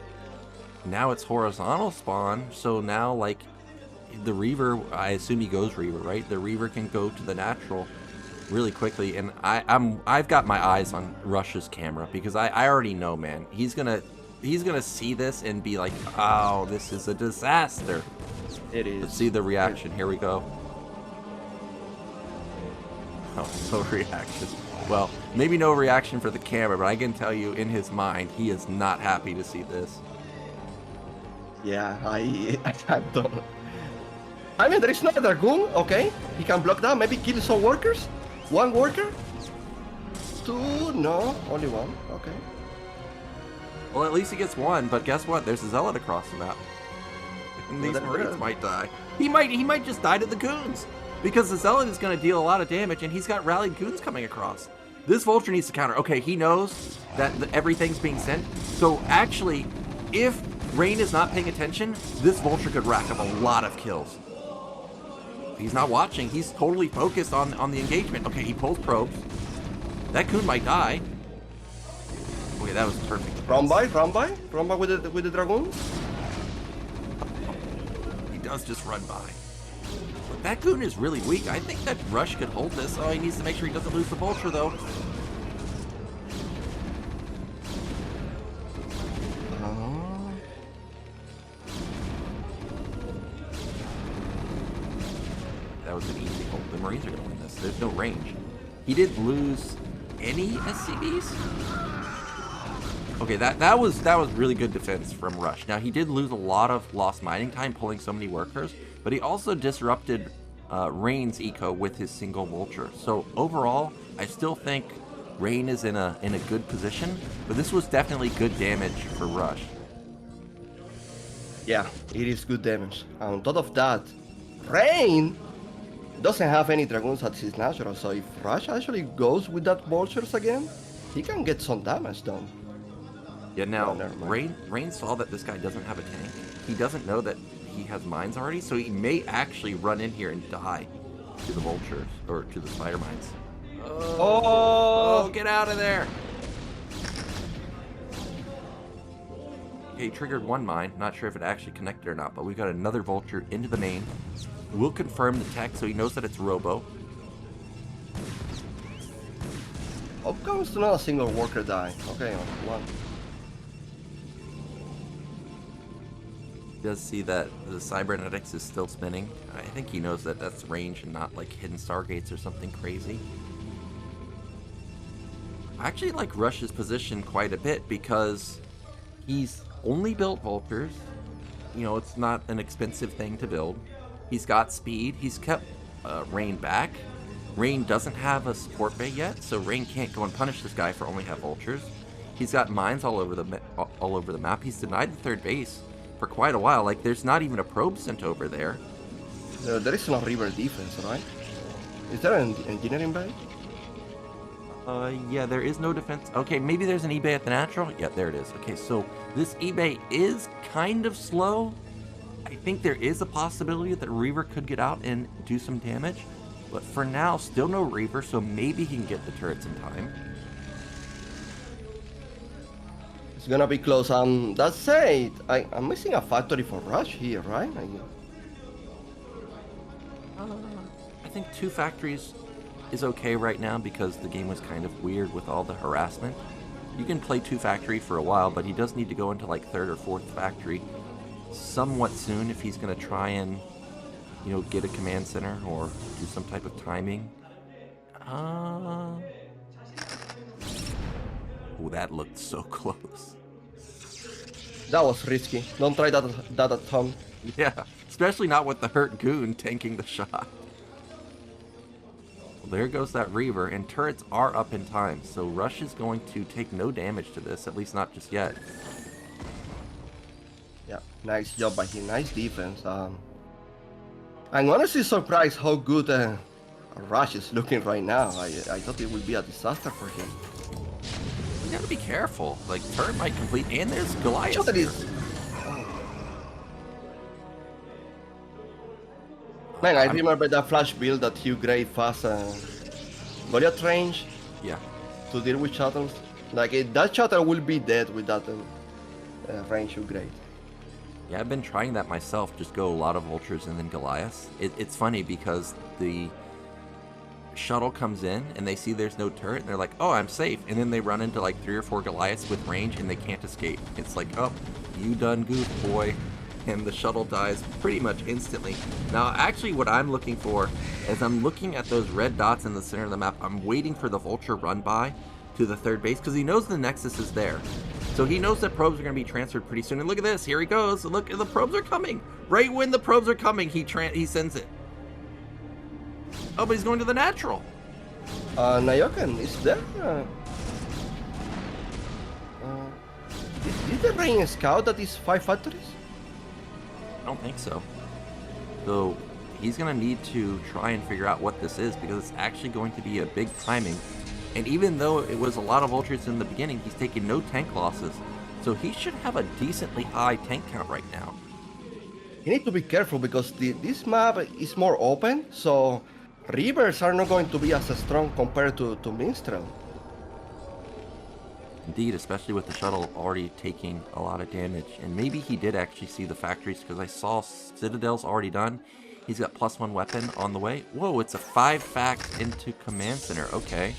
S1: now it's horizontal spawn, so now, like, the Reaver, I assume he goes Reaver, right? The Reaver can go to the natural really quickly, and I've got my eyes on Rush's camera, because I already know, man, he's gonna see this and be like, oh, this is a disaster.
S2: It is.
S1: Let's see the reaction. Here we go. Oh, no reaction. Well, maybe no reaction for the camera, but I can tell you in his mind, he is not happy to see this.
S2: Yeah, I don't. I mean, there is no Dragoon, okay? He can block that, maybe kill some workers? 1 worker? 2? No, only 1, okay.
S1: Well, at least he gets 1, but guess what? There's a Zealot across the map. And these Marines might die. He might just die to the Goons, because the Zealot is going to deal a lot of damage, and he's got rallied Goons coming across. This Vulture needs to counter. Okay, he knows that everything's being sent. So actually, if Rain is not paying attention, this Vulture could rack up a lot of kills. He's not watching. He's totally focused on the engagement. Okay, he pulls probes. That Goon might die. Okay, that was perfect.
S2: Run by with the Dragoons?
S1: He does just run by. But that Goon is really weak. I think that Rush could hold this. Oh, he needs to make sure he doesn't lose the Vulture, though. That was an easy hold. The Marines are going to win this. There's no range. He didn't lose any SCVs? Okay, that was really good defense from Rush. Now, he did lose a lot of lost mining time pulling so many workers, but he also disrupted Rain's eco with his single Vulture. So overall, I still think Rain is in a good position, but this was definitely good damage for Rush.
S2: Yeah, it is good damage. On top of that, Rain doesn't have any Dragoons at his natural, so if Rush actually goes with that Vultures again, he can get some damage done.
S1: Yeah, now, Rain saw that this guy doesn't have a tank. He doesn't know that he has mines already, so he may actually run in here and die to the Vultures, or to the Spider Mines. Oh, get out of there! Okay, he triggered one mine. Not sure if it actually connected or not, but we got another Vulture into the main. We'll confirm the tech so he knows that it's Robo.
S2: How comes to not a single worker die? Okay, one.
S1: He does see that the cybernetics is still spinning. I think he knows that that's range and not like hidden stargates or something crazy. I actually like Rush's position quite a bit because he's only built Vultures. You know, it's not an expensive thing to build. He's got speed. He's kept Rain back. Rain doesn't have a support bay yet, so Rain can't go and punish this guy for only have Vultures. He's got mines all over the map. He's denied the third base for quite a while. Like, there's not even a probe sent over there.
S2: There is no river defense, right? Is there an engineering bay?
S1: Yeah, there is no defense. Okay, maybe there's an eBay at the natural. Yeah, there it is. Okay, so this eBay is kind of slow. I think there is a possibility that Reaver could get out and do some damage. But for now, still no Reaver, so maybe he can get the turrets in time.
S2: It's gonna be close. That's it. I'm missing a factory for Rush here, right?
S1: I think 2 factories is okay right now because the game was kind of weird with all the harassment. You can play 2 factory for a while, but he does need to go into like 3rd or 4th factory somewhat soon if he's going to try and, you know, get a command center or do some type of timing. Oh, that looked so close.
S2: That was risky. Don't try that at home.
S1: Yeah, especially not with the hurt goon tanking the shot. Well, there goes that Reaver, and turrets are up in time, so Rush is going to take no damage to this, at least not just yet.
S2: Yeah, nice job by him. Nice defense. I'm honestly surprised how good Rush is looking right now. I thought it would be a disaster for him.
S1: You gotta be careful. Like, turret might complete, and there's Goliath.
S2: Sure, that is. Man, I remember that flash build that Hugh Gray fast Goliath range.
S1: Yeah.
S2: To deal with shuttles. Like, that shuttle will be dead with that range Hugh Gray.
S1: Yeah, I've been trying that myself. Just go a lot of Vultures and then Goliaths. It's funny because the shuttle comes in and they see there's no turret and they're like, oh, I'm safe. And then they run into like 3 or 4 Goliaths with range and they can't escape. It's like, oh, you done goof, boy. And the shuttle dies pretty much instantly. Now, actually, what I'm looking for is I'm looking at those red dots in the center of the map. I'm waiting for the Vulture run by to the 3rd base because he knows the Nexus is there. So he knows that probes are going to be transferred pretty soon. And look at this. Here he goes. Look, the probes are coming. Right when the probes are coming, he sends it. Oh, but he's going to the natural.
S2: Nyoken is there. Did the Rain scout that is 5 factories?
S1: I don't think so. So he's going to need to try and figure out what this is because it's actually going to be a big timing. And even though it was a lot of Vultures in the beginning, he's taking no tank losses. So he should have a decently high tank count right now.
S2: You need to be careful because this map is more open, so Reavers are not going to be as strong compared to Minstrel.
S1: Indeed, especially with the shuttle already taking a lot of damage. And maybe he did actually see the factories because I saw Citadel's already done. He's got +1 weapon on the way. Whoa, it's a 5 fact into command center. Okay.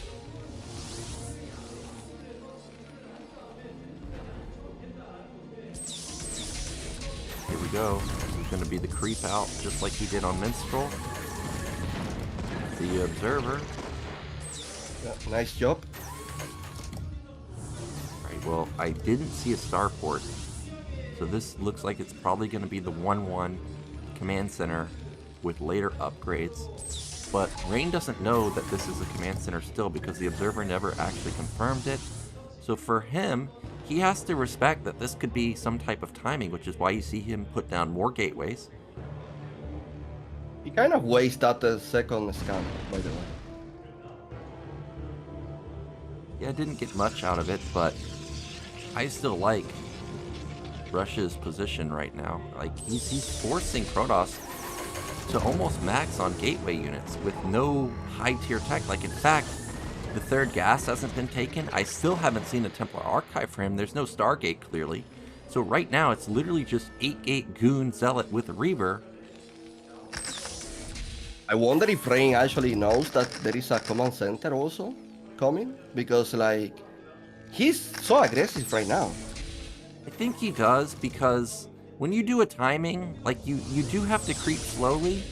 S1: Here we go. He's going to be the creep out just like he did on Minstrel. The observer.
S2: Yeah, nice job.
S1: Right, well, I didn't see a starport. So this looks like it's probably going to be the 1-1 command center with later upgrades. but Rain doesn't know that this is a command center still because the observer never actually confirmed it. So for him, he has to respect that this could be some type of timing, which is why you see him put down more gateways.
S2: He kind of wasted that second scan, by the way.
S1: Yeah, didn't get much out of it, but I still like Rush's position right now. Like, he's forcing Protoss to almost max on gateway units with no high-tier tech. Like, in fact, the third gas hasn't been taken. I still haven't seen a Templar Archive for him. There's no Stargate, clearly. So right now, it's literally just 8-gate Goon Zealot with Reaver.
S2: I wonder if Rain actually knows that there is a command center also coming, because like he's so aggressive right now.
S1: I think he does, because when you do a timing, like you do have to creep slowly,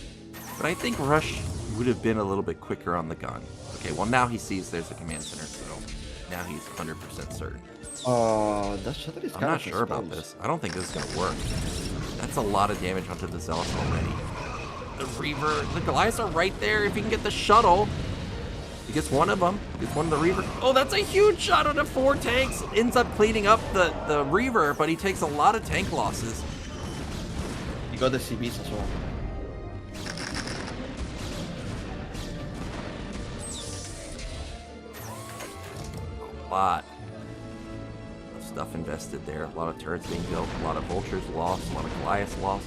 S1: but I think Rush would have been a little bit quicker on the gun. Okay, well now he sees there's a command center, so now he's 100% certain.
S2: That shutter is
S1: I'm
S2: kind
S1: not
S2: of
S1: sure about this. I don't think this is gonna work. That's a lot of damage onto the Zealots already. The Reaver, the Goliaths are right there. If he can get the shuttle, he gets one of them. Gets one of the Reaver. Oh, that's a huge shot onto 4 tanks. Ends up cleaning up the Reaver, but he takes a lot of tank losses.
S2: You got the CBs as well.
S1: A lot of stuff invested there. A lot of turrets being built. A lot of vultures lost. A lot of Goliaths lost.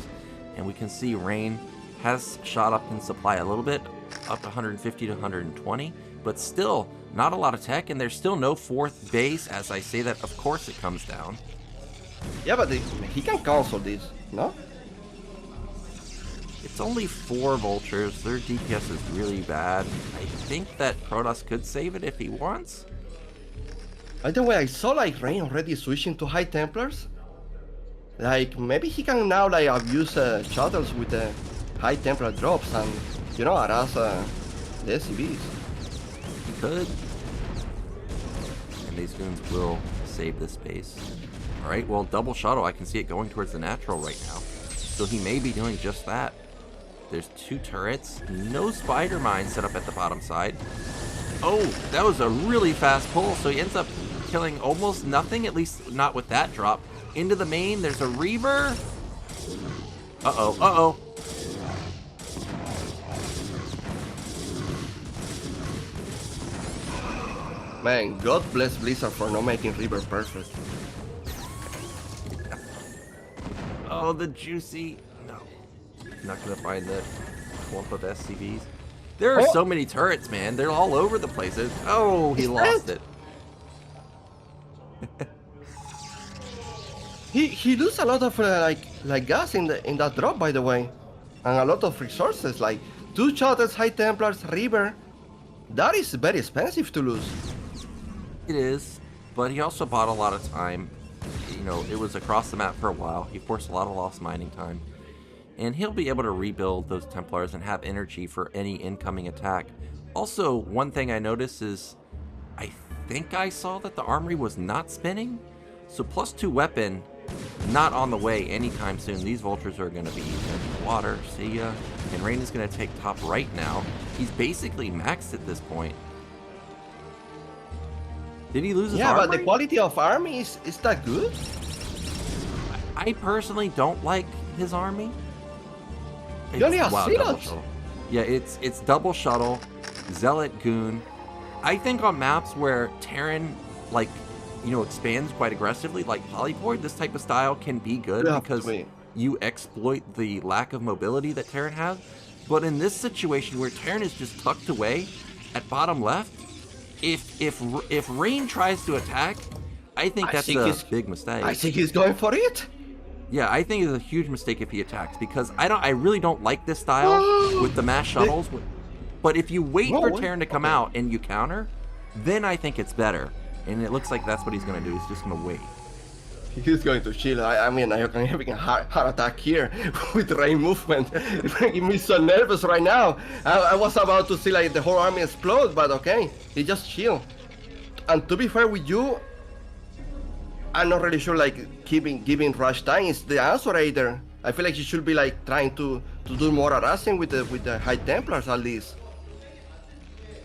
S1: And we can see Rain has shot up in supply a little bit, up to 150 to 120, but still not a lot of tech, and there's still no 4th base. As I say that, of course it comes down.
S2: Yeah, but he can cancel this, no?
S1: It's only 4 vultures. Their DPS is really bad. I think that Protoss could save it if he wants.
S2: By the way, I saw like Rain already switching to High Templars. Like maybe he can now like abuse shuttles with the High Templar drops and, you know, harass the SCVs.
S1: He could. And these goons will save this base. Alright, well, double shuttle. I can see it going towards the natural right now. So he may be doing just that. There's 2 turrets. No spider mine set up at the bottom side. Oh, that was a really fast pull. So he ends up killing almost nothing, at least not with that drop. Into the main, there's a Reaver. Uh-oh, uh-oh.
S2: Man, God bless Blizzard for not making Reaver perfect.
S1: Oh, the juicy. No. Not gonna find the clump of SCVs. There are so many turrets, man. They're all over the place. Oh, he lost it.
S2: He lose a lot of like gas in that drop, by the way, and a lot of resources, like 2 shuttles, High Templars, Reaver. That is very expensive to lose.
S1: It is, but he also bought a lot of time. You know, it was across the map for a while. He forced a lot of lost mining time. And he'll be able to rebuild those Templars and have energy for any incoming attack. Also, one thing I noticed is, I think I saw that the armory was not spinning. So +2 weapon, not on the way anytime soon. These vultures are going to be in the water. See ya. And Rain is going to take top right now. He's basically maxed at this point. Did he lose his armory?
S2: Yeah, but the quality of army is that good?
S1: I personally don't like his army.
S2: You only have
S1: double shuttle. Yeah, it's double shuttle, Zealot Goon. I think on maps where Terran, like, you know, expands quite aggressively, like Polyport, this type of style can be good because you exploit the lack of mobility that Terran has. But in this situation where Terran is just tucked away at bottom left, if Rain tries to attack, I think that's a big mistake.
S2: I think he's going for it.
S1: Yeah, I think it's a huge mistake if he attacks, because I really don't like this style with the mass shuttles. But if you wait for Terran to come out and you counter, then I think it's better. And it looks like that's what he's going to do. He's just going to wait.
S2: He's going to chill. I mean, I'm having a heart attack here with Rain movement. It's making me so nervous right now. I was about to see like the whole army explode, but okay, he just chill. And to be fair with you, I'm not really sure like giving Rush time is the answer either. I feel like he should be like trying to do more harassing with the High Templars at least.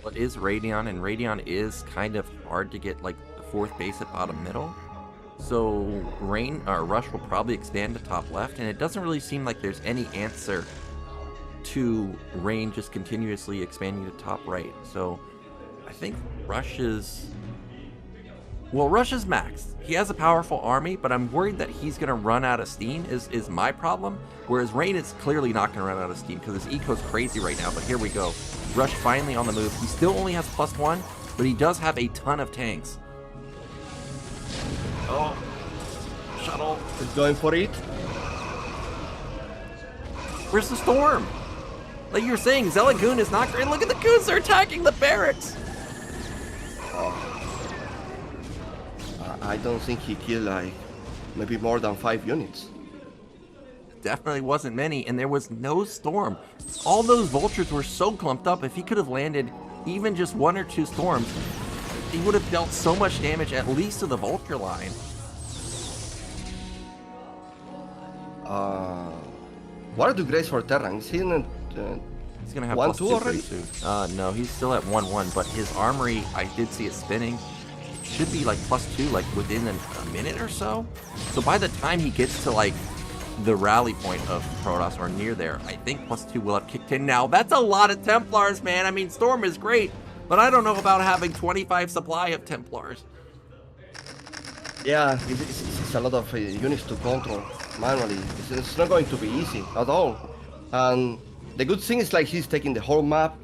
S1: Well, it is Radion, and Radion is kind of hard to get like the fourth base at bottom middle. So Rush will probably expand to top left, and it doesn't really seem like there's any answer to Rain just continuously expanding to top right. So I think Rush is maxed. He has a powerful army, but I'm worried that he's going to run out of steam is my problem. Whereas Rain is clearly not going to run out of steam because his eco's crazy right now. But here we go. Rush finally on the move. He still only has +1, but he does have a ton of tanks. Oh, shuttle.
S2: He's going for it.
S1: Where's the storm? Like you're saying, Zelagoon is not great. Look at the goons, they're attacking the barracks.
S2: I don't think he killed like maybe more than 5 units.
S1: Definitely wasn't many, and there was no storm. All those vultures were so clumped up. If he could have landed even just 1 or 2 storms, he would have dealt so much damage at least to the vulture line.
S2: What are the grades for Terran? Is he in
S1: He's gonna have
S2: 1-2
S1: +2
S2: already?
S1: pretty soon. No, he's still at 1-1, but his armory, I did see it spinning. It should be like +2, like within a minute or so. So by the time he gets to like the rally point of Protoss or near there, I think +2 will have kicked in now. That's a lot of Templars, man. I mean, Storm is great, but I don't know about having 25 supply of Templars.
S2: Yeah, it's a lot of units to control manually. It's not going to be easy at all. And the good thing is like he's taking the whole map.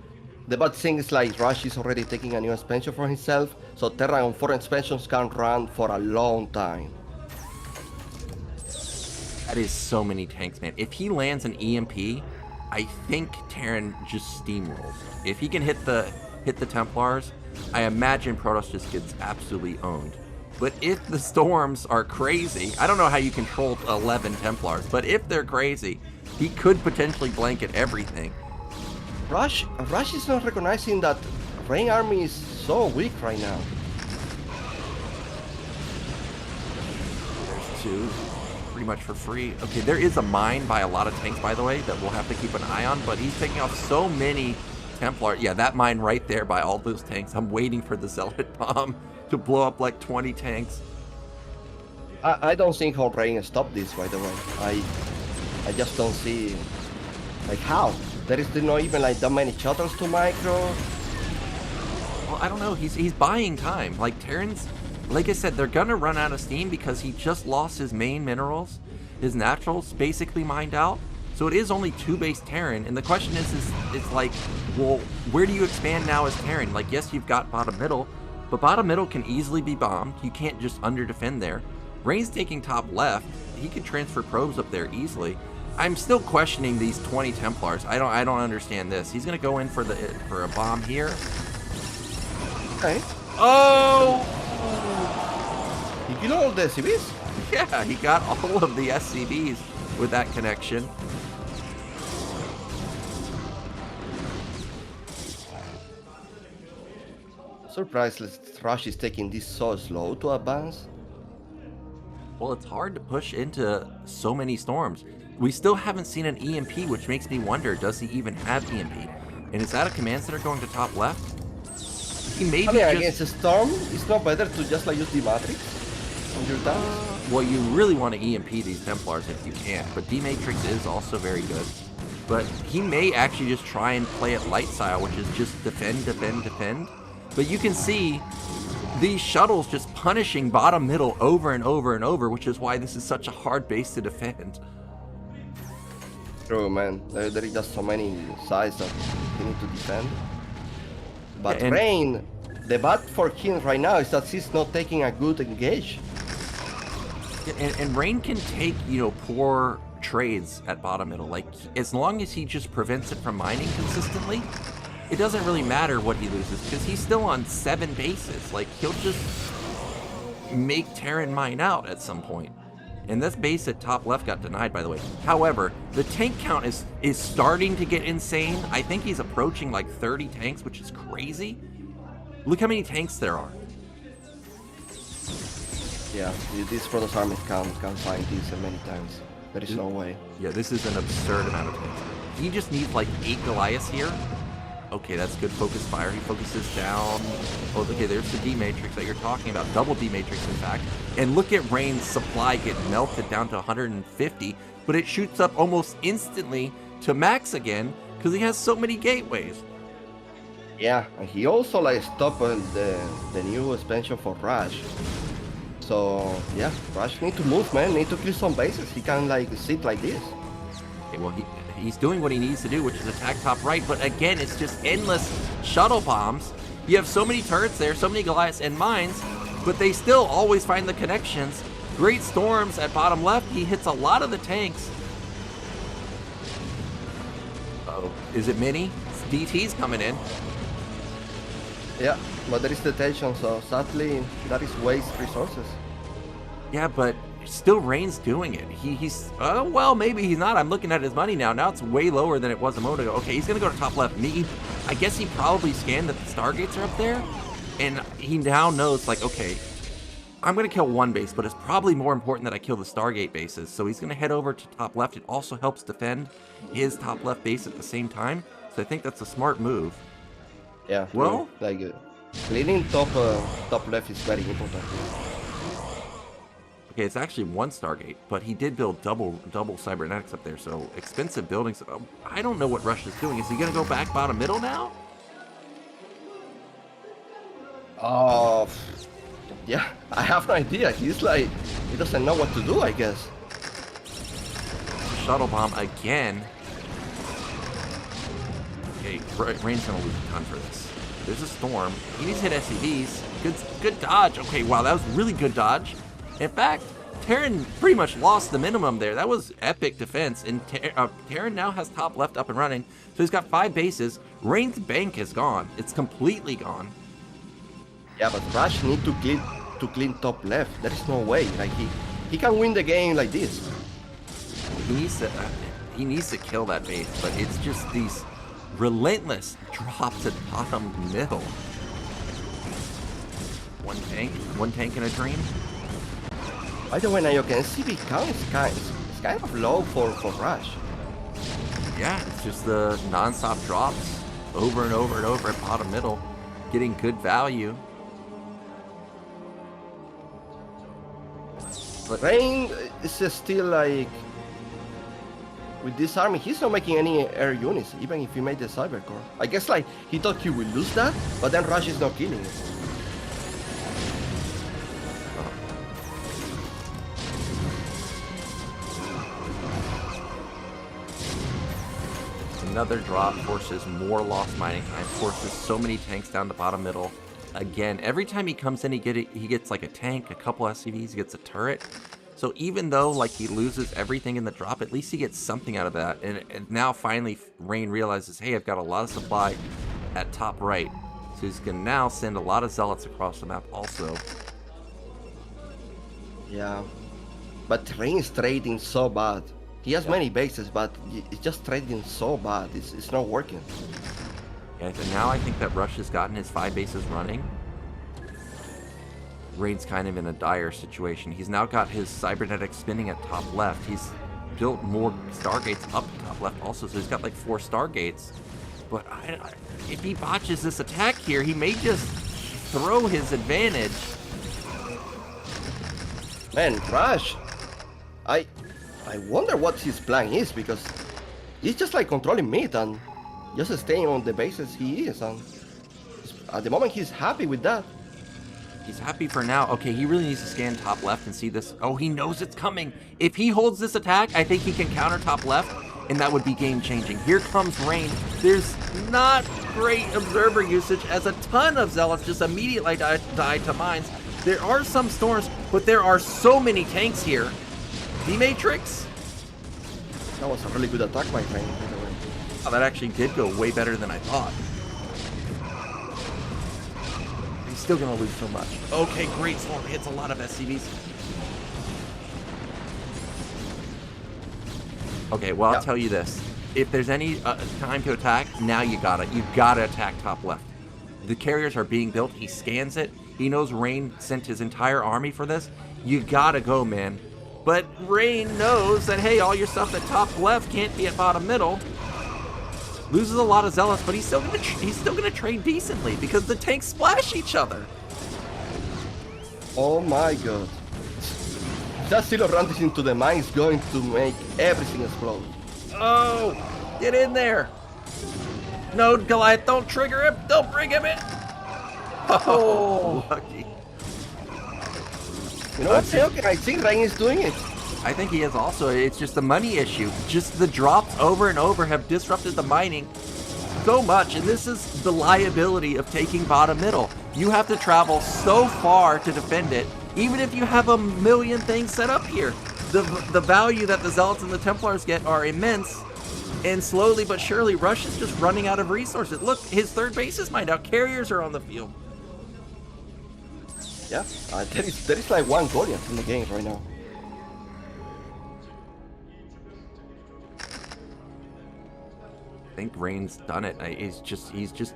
S2: The bad thing is like Rush is already taking a new expansion for himself, so Terran on 4 expansions can run for a long time.
S1: That is so many tanks, man. If he lands an EMP, I think Terran just steamrolls. If he can hit the Templars, I imagine Protoss just gets absolutely owned. But if the storms are crazy, I don't know how you control 11 Templars, but if they're crazy, he could potentially blanket everything.
S2: Rush is not recognizing that Rain army is so weak right now.
S1: There's 2, pretty much for free. Okay, there is a mine by a lot of tanks, by the way, that we'll have to keep an eye on, but he's taking off so many Templar. Yeah, that mine right there by all those tanks. I'm waiting for the Zealot bomb to blow up like 20 tanks.
S2: I don't think how Rain stopped this, by the way. I just don't see like how. There is not even like that many shuttles to micro.
S1: Well, I don't know. He's buying time. Like Terrans, like I said, they're gonna run out of steam because he just lost his main minerals. His naturals basically mined out. So it is only 2 base Terran, and the question is it's like, well, where do you expand now as Terran? Like, yes, you've got bottom middle, but bottom middle can easily be bombed. You can't just under defend there. Rain's taking top left. He could transfer probes up there easily. I'm still questioning these 20 Templars. I don't understand this. He's gonna go in for a bomb here.
S2: Okay.
S1: Oh!
S2: He killed all the CVs?
S1: Yeah, he got all of the SCVs with that connection.
S2: Surprised Rush is taking this so slow to advance.
S1: Well, it's hard to push into so many storms. We still haven't seen an EMP, which makes me wonder, does he even have EMP? And is that a command center going to top left? He may be
S2: against a storm, it's not better to just like use the Matrix on your tanks?
S1: Well, you really want to EMP these Templars if you can, but D-Matrix is also very good. But he may actually just try and play it light style, which is just defend, defend, defend. But you can see these shuttles just punishing bottom middle over and over and over, which is why this is such a hard base to defend.
S2: True, man. There is just so many sides that you need to defend. But
S1: And-
S2: Rain, the bad for him right now is that he's not taking a good engage.
S1: And Rain can take, poor trades at bottom middle. Like, as long as he just prevents it from mining consistently, it doesn't really matter what he loses because he's still on 7 bases. Like, he'll just make Terran mine out at some point. And this base at top left got denied, by the way. However, the tank count is starting to get insane. I think he's approaching like 30 tanks, which is crazy. Look how many tanks there are.
S2: Yeah, this Protoss army can find this many times. There is no way.
S1: Yeah, this is an absurd amount of tanks. He just needs like 8 Goliaths here, Okay, that's good focus fire. He focuses down. Oh, okay, there's the D-Matrix that you're talking about. Double D-Matrix, in fact. And look at Rain's supply get melted down to 150, but it shoots up almost instantly to max again because he has so many gateways.
S2: Yeah, and he also like stopped the new expansion for Rush. So yeah, Rush need to move, man. Need to clear some bases. He can like sit like this.
S1: Okay, well, he's doing what he needs to do, which is attack top right. But again, it's just endless shuttle bombs. You have so many turrets there, so many Goliaths and mines, but they still always find the connections. Great storms at bottom left. He hits a lot of the tanks. Uh-oh, is it Mini? DT's coming in.
S2: Yeah, but there is detention, so sadly that is waste resources.
S1: Yeah, but still Rain's doing it. He's well, maybe he's not. I'm looking at his money now. Now it's way lower than it was a moment ago. Okay, he's gonna go to top left. I guess he probably scanned that the Stargates are up there, and he now knows, like, okay, I'm gonna kill one base, but it's probably more important that I kill the Stargate bases. So he's gonna head over to top left. It also helps defend his top left base at the same time. So I think that's a smart move.
S2: Yeah.
S1: Well,
S2: like cleaning top left is very important.
S1: Okay, it's actually one Stargate, but he did build double cybernetics up there, so expensive buildings. I don't know what Rush is doing. Is he gonna go back bottom middle now?
S2: Oh, yeah, I have no idea. He's like, he doesn't know what to do, I guess.
S1: Shuttle bomb again. Okay, Rain's gonna lose a ton for this. There's a storm. He needs to hit SCVs. Good dodge. Okay, wow, that was really good dodge. In fact, Terran pretty much lost the minimum there. That was epic defense, and Terran now has top left up and running. So he's got 5 bases. Rain's bank is gone. It's completely gone.
S2: Yeah, but Rush need to clean top left. There is no way. Like he can win the game like this.
S1: He needs to kill that base, but it's just these relentless drops at bottom middle. One tank in a dream.
S2: By the way, Nyoken, CB count is kind of low for Rush.
S1: Yeah, it's just the non-stop drops over and over and over at bottom middle, getting good value.
S2: But Rain is still like, with this army, he's not making any air units, even if he made the cyber core. I guess like he thought he would lose that, but then Rush is not killing it.
S1: Another drop forces more lost mining time, forces so many tanks down to bottom middle. Again, every time he comes in, he gets like a tank, a couple SCVs, he gets a turret. So even though like he loses everything in the drop, at least he gets something out of that. And now finally Rain realizes, hey, I've got a lot of supply at top right. So he's gonna now send a lot of zealots across the map also.
S2: Yeah, but Rain is trading so bad. He has many bases, but it's just trading so bad. It's not working.
S1: Yeah, and now I think that Rush has gotten his 5 bases running. Rain's kind of in a dire situation. He's now got his cybernetics spinning at top left. He's built more Stargates up top left also, so he's got like 4 Stargates. But if he botches this attack here, he may just throw his advantage.
S2: Man, Rush, I wonder what his plan is, because he's just like controlling mid and just staying on the bases he is, and at the moment he's happy with that.
S1: He's happy for now. Okay, he really needs to scan top left and see this. Oh, he knows it's coming. If he holds this attack, I think he can counter top left, and that would be game-changing. Here comes Rain. There's not great observer usage, as a ton of zealots just immediately die to mines. There are some storms, but there are so many tanks here. D-Matrix?
S2: That was a really good attack by Rain, by the way.
S1: Oh, that actually did go way better than I thought. He's still gonna lose so much. Okay, great storm. Hits a lot of SCVs. Okay, well, I'll tell you this. If there's any time to attack, now you got it. You've got to attack top left. The carriers are being built. He scans it. He knows Rain sent his entire army for this. You gotta go, man. But Rain knows that, hey, all your stuff at top left can't be at bottom middle. Loses a lot of zealots, but he's still gonna trade decently because the tanks splash each other.
S2: Oh my god. That Silo runs into the mine is going to make everything explode.
S1: Oh, get in there. No, Goliath, don't trigger him. Don't bring him in. Oh, lucky.
S2: You know what? Okay, I think Rain is doing it.
S1: I think he is also. It's just a money issue. Just the drops over and over have disrupted the mining so much, and this is the liability of taking bottom middle. You have to travel so far to defend it, even if you have a million things set up here. The value that the Zealots and the Templars get are immense, and slowly but surely, Rush is just running out of resources. Look, his third base is mined out. Carriers are on the field.
S2: Yeah, there is like one Goliath in the game right now.
S1: I think Rain's done it. He's just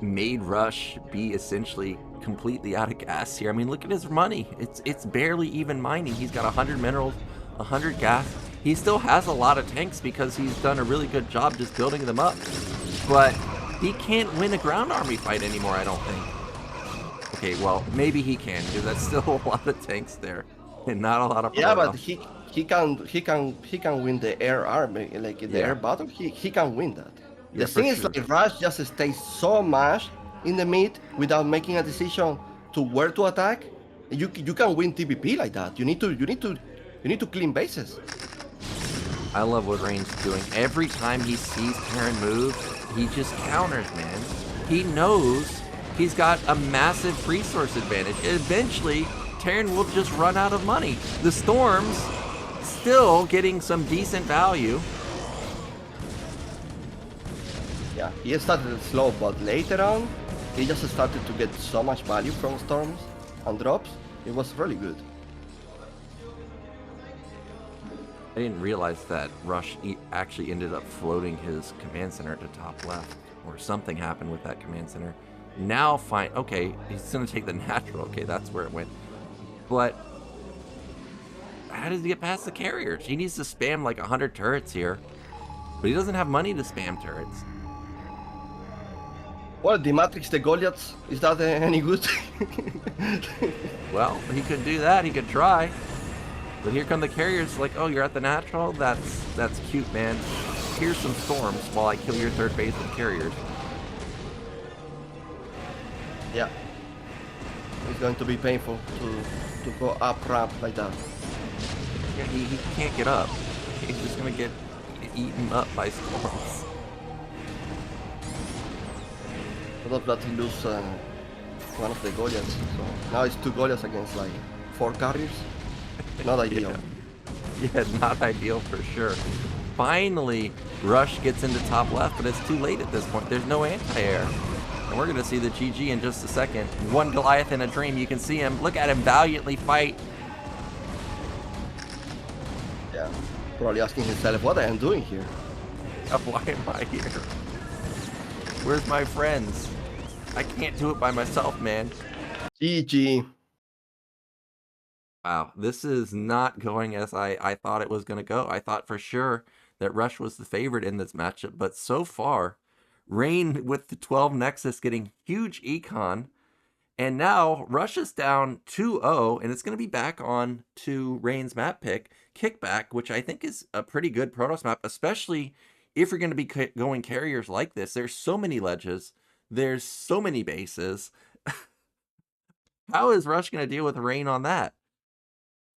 S1: made Rush be essentially completely out of gas here. I mean, look at his money. It's barely even mining. He's got 100 minerals, 100 gas. He still has a lot of tanks because he's done a really good job just building them up. But he can't win a ground army fight anymore, I don't think. Okay, well, maybe he can, because that's still a lot of tanks there and not a lot of power.
S2: Yeah, but he can win the air army, like in the air battle. He can win that. The thing is, like Rush just stays so much in the mid without making a decision to where to attack. You can win TVP like that. You need to clean bases.
S1: I love what Rain's doing. Every time he sees Terran move, he just counters, man. He knows he's got a massive resource advantage. Eventually, Terran will just run out of money. The Storm's still getting some decent value.
S2: Yeah, he started slow, but later on, he just started to get so much value from Storms and drops. It was really good.
S1: I didn't realize that Rush actually ended up floating his command center to top left, or something happened with that command center. Now, fine, okay, he's gonna take the natural. Okay, that's where it went. But how does he get past the carriers? He needs to spam like 100 turrets here, but he doesn't have money to spam turrets.
S2: Well, the Matrix, the Goliaths, is that any good?
S1: Well, he could do that. He could try. But here come the carriers, like, oh, you're at the natural? That's cute, man. Here's some storms while I kill your third base with carriers.
S2: Yeah. It's going to be painful to go up ramp like that.
S1: Yeah, he can't get up. He's just gonna get eaten up by storms.
S2: I thought that he lose one of the Goliaths. So now it's 2 Goliaths against like 4 carriers. Not ideal.
S1: Yeah, not ideal for sure. Finally, Rush gets into top left, but it's too late at this point. There's no anti-air. And we're going to see the GG in just a second. One Goliath in a dream. You can see him. Look at him valiantly fight.
S2: Yeah, probably asking himself, what I am doing here?
S1: Why am I here? Where's my friends? I can't do it by myself, man.
S2: GG.
S1: Wow, this is not going as I thought it was going to go. I thought for sure that Rush was the favorite in this matchup, but so far, Rain with the 12 Nexus getting huge econ, and now Rush is down 2-0, and it's going to be back on to Rain's map pick, Kickback, which I think is a pretty good Protoss map, especially if you're going to be going carriers like this. There's so many ledges, there's so many bases. How is Rush going to deal with Rain on that?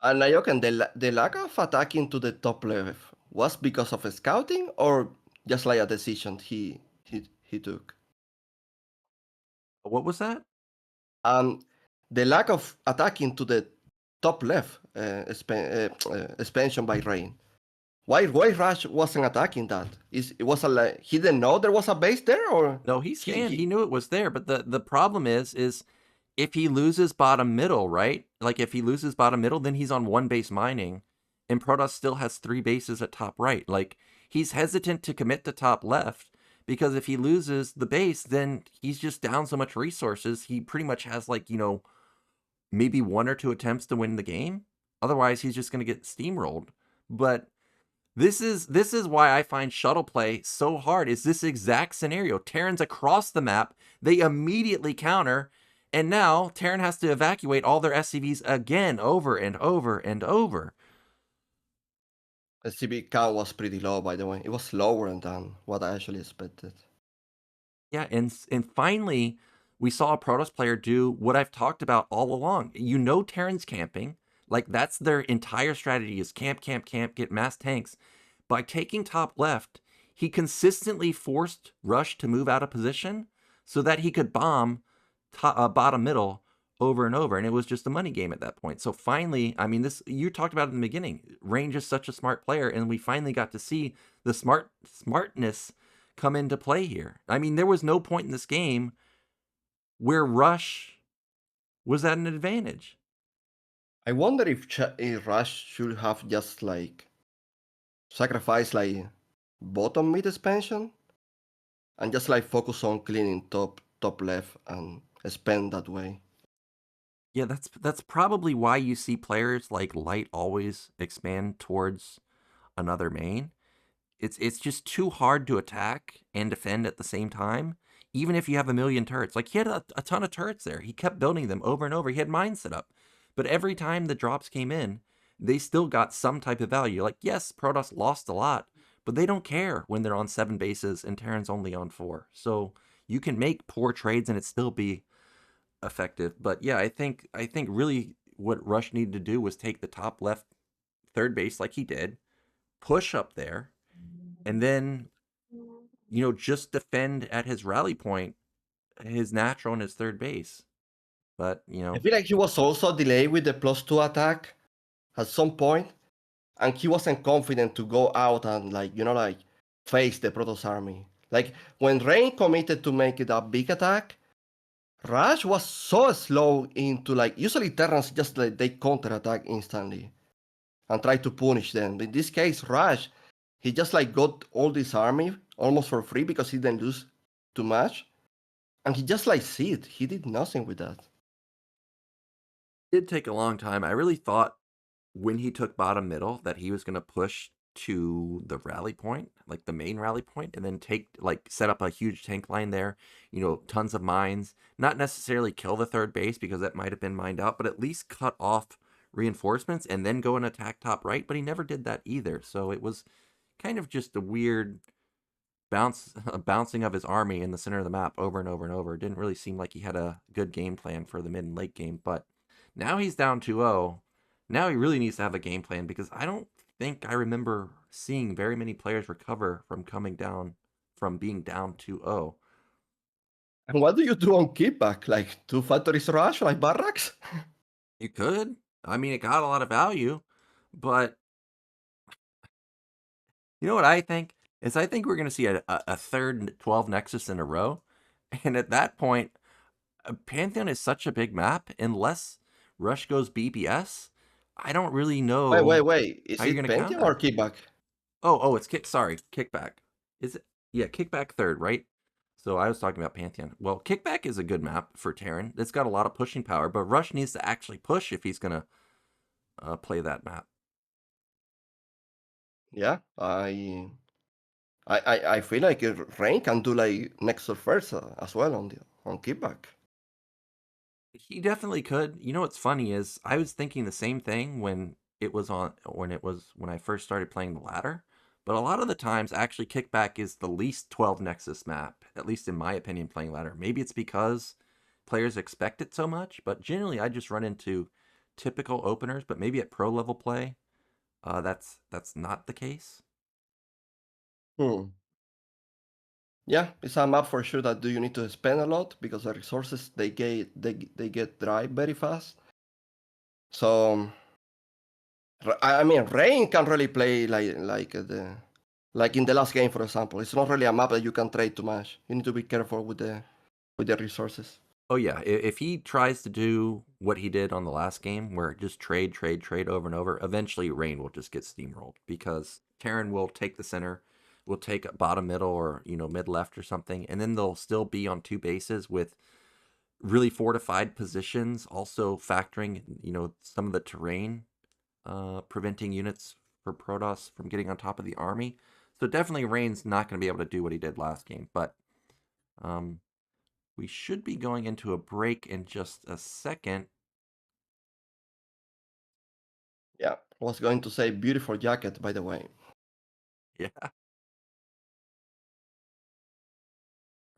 S2: And Nyoken, the lack of attacking to the top left was because of scouting or just like a decision he took?
S1: What was that?
S2: The lack of attacking to the top left expansion by Rain. Why Rush wasn't attacking that? It was like he didn't know there was a base there, or
S1: no? He scanned. He knew it was there, but the problem is if he loses bottom middle, right? Like if he loses bottom middle, then he's on 1 base mining, and Protoss still has 3 bases at top right. Like he's hesitant to commit to top left because if he loses the base, then he's just down so much resources. He pretty much has like, you know, maybe 1 or 2 attempts to win the game. Otherwise, he's just going to get steamrolled. But This is why I find shuttle play so hard. Is this exact scenario? Terran's across the map. They immediately counter, and now Terran has to evacuate all their SCVs again, over and over and over.
S2: The CB count was pretty low, by the way. It was lower than what I actually expected.
S1: Yeah, and finally, we saw a Protoss player do what I've talked about all along. You know Terran's camping. Like, that's their entire strategy is camp, camp, camp, get mass tanks. By taking top left, he consistently forced Rush to move out of position so that he could bomb bottom middle over and over. And it was just a money game at that point. So finally, I mean, this, you talked about it in the beginning. Range is such a smart player, and we finally got to see the smartness come into play here. I mean, there was no point in this game where Rush was at an advantage.
S2: I wonder if Rush should have just like sacrificed like bottom mid expansion and just like focus on cleaning top left and spend that way.
S1: Yeah, that's probably why you see players like Light always expand towards another main. It's just too hard to attack and defend at the same time, even if you have a million turrets. Like, he had a ton of turrets there. He kept building them over and over. He had mines set up. But every time the drops came in, they still got some type of value. Like, yes, Protoss lost a lot, but they don't care when they're on 7 bases and Terran's only on 4. So you can make poor trades and it still be effective. But yeah, I think really what Rush needed to do was take the top left third base like he did, push up there, and then, just defend at his rally point, his natural and his third base. But,
S2: I feel like he was also delayed with the +2 attack at some point, and he wasn't confident to go out and like face the Protoss army. Like when Rain committed to make it a big attack, Rush was so slow into like usually Terrans just like they counter attack instantly and try to punish them. In this case, Rush, he just like got all this army almost for free because he didn't lose too much. And he just like see it. He did nothing with that.
S1: it did take a long time. I really thought when he took bottom middle that he was going to push to the rally point, like the main rally point, and then set up a huge tank line there, tons of mines, not necessarily kill the third base because that might have been mined out, but at least cut off reinforcements and then go and attack top right. But he never did that either. So it was kind of just a weird bouncing of his army in the center of the map over and over and over. It didn't really seem like he had a good game plan for the mid and late game. But now he's down 2-0. Now he really needs to have a game plan because I don't think I remember seeing very many players recover from being down 2-0.
S2: And what do you do on keepback? Like 2 factories rush, like barracks?
S1: You could. I mean, it got a lot of value, but you know what I think? I think we're going to see a third 12 Nexus in a row. And at that point, Pantheon is such a big map. Unless Rush goes BBS, I don't really know
S2: Wait. Is
S1: how you're
S2: it
S1: going to count
S2: Pentium or
S1: that.
S2: keepback?
S1: Oh, it's kickback. Is it? Yeah, kickback third, right? So I was talking about Pantheon. Well, kickback is a good map for Terran. It's got a lot of pushing power, but Rush needs to actually push if he's going to play that map.
S2: Yeah, I feel like Rain can do like Nexus first as well on keepback.
S1: He definitely could. You know what's funny is I was thinking the same thing when I first started playing the ladder. But a lot of the times, actually, kickback is the least 12 Nexus map, at least in my opinion, playing ladder. Maybe it's because players expect it so much, but generally, I just run into typical openers. But maybe at pro level play, that's not the case.
S2: Hmm. Yeah, it's a map for sure that do you need to spend a lot because the resources they get dry very fast. So I mean, Rain can really play like in the last game, for example. It's not really a map that you can trade too much. You need to be careful with the resources.
S1: Oh yeah, if he tries to do what he did on the last game, where just trade over and over, eventually Rain will just get steamrolled because Terran will take the center, will take a bottom middle or mid left or something, and then they'll still be on 2 bases with really fortified positions, also factoring some of the terrain, preventing units for Protoss from getting on top of the army. So definitely Rain's not going to be able to do what he did last game. But we should be going into a break in just a second.
S2: Yeah, I was going to say beautiful jacket, by the way.
S1: Yeah. All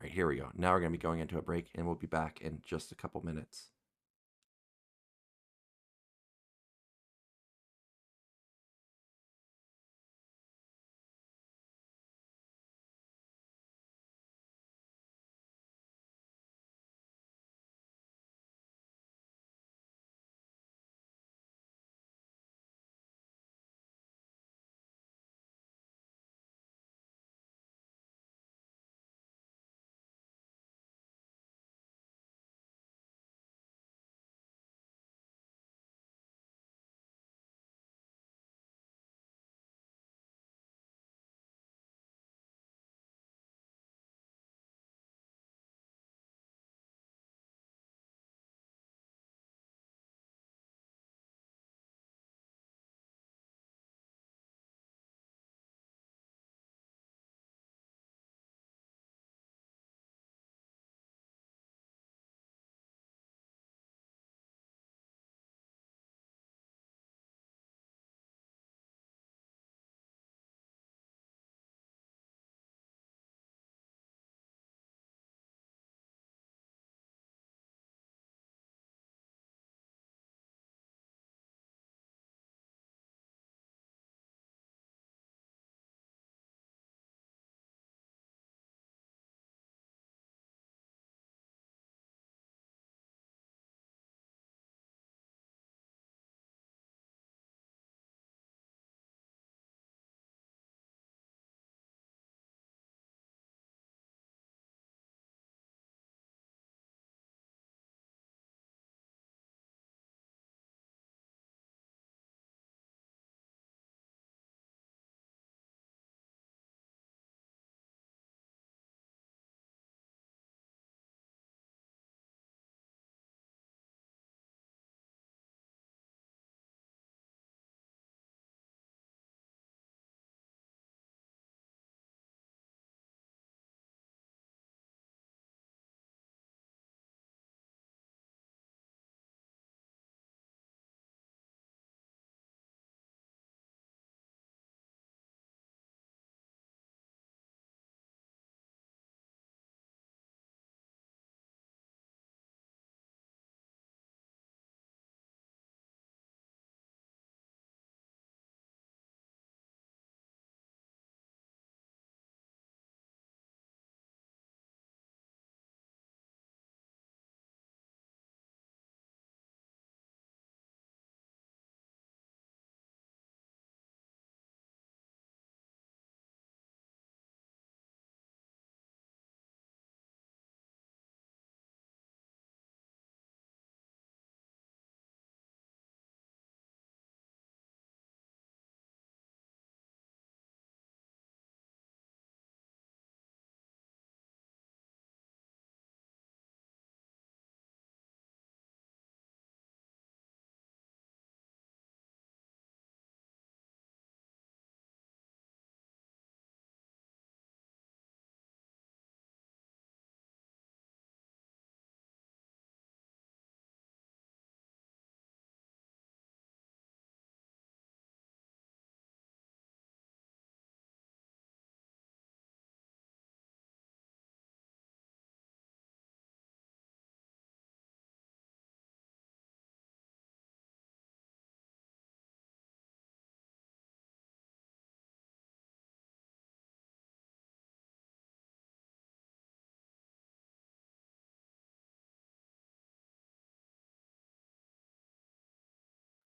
S1: right, here we go. Now we're going to be going into a break, and we'll be back in just a couple minutes.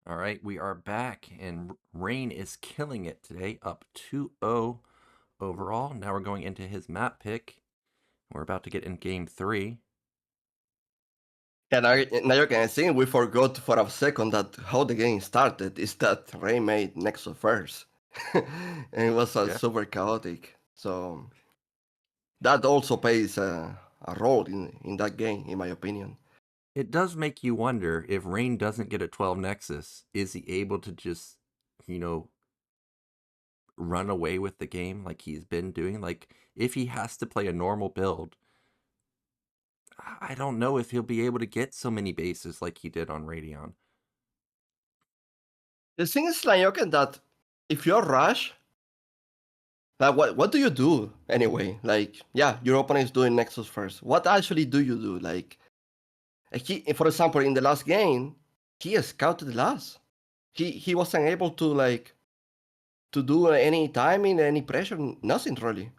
S1: All right, we are back, and Rain is killing it today, up 2-0 overall. Now we're going into his map pick. We're about to get in game 3.
S2: And I think we forgot for a second that how the game started is that Ray made Nexus first. And it was super chaotic. So that also plays a role in that game, in my opinion.
S1: It does make you wonder if Rain doesn't get a 12 Nexus, is he able to just, you know, run away with the game like he's been doing. Like, if he has to play a normal build, I don't know if he'll be able to get so many bases like he did on Radeon.
S2: The thing is, Nyoken, that if you're Rush, like what do you do anyway? Like, yeah, your opponent is doing Nexus first. What actually do you do? Like, for example, in the last game, he scouted last. He wasn't able to to do any timing, any pressure, nothing really.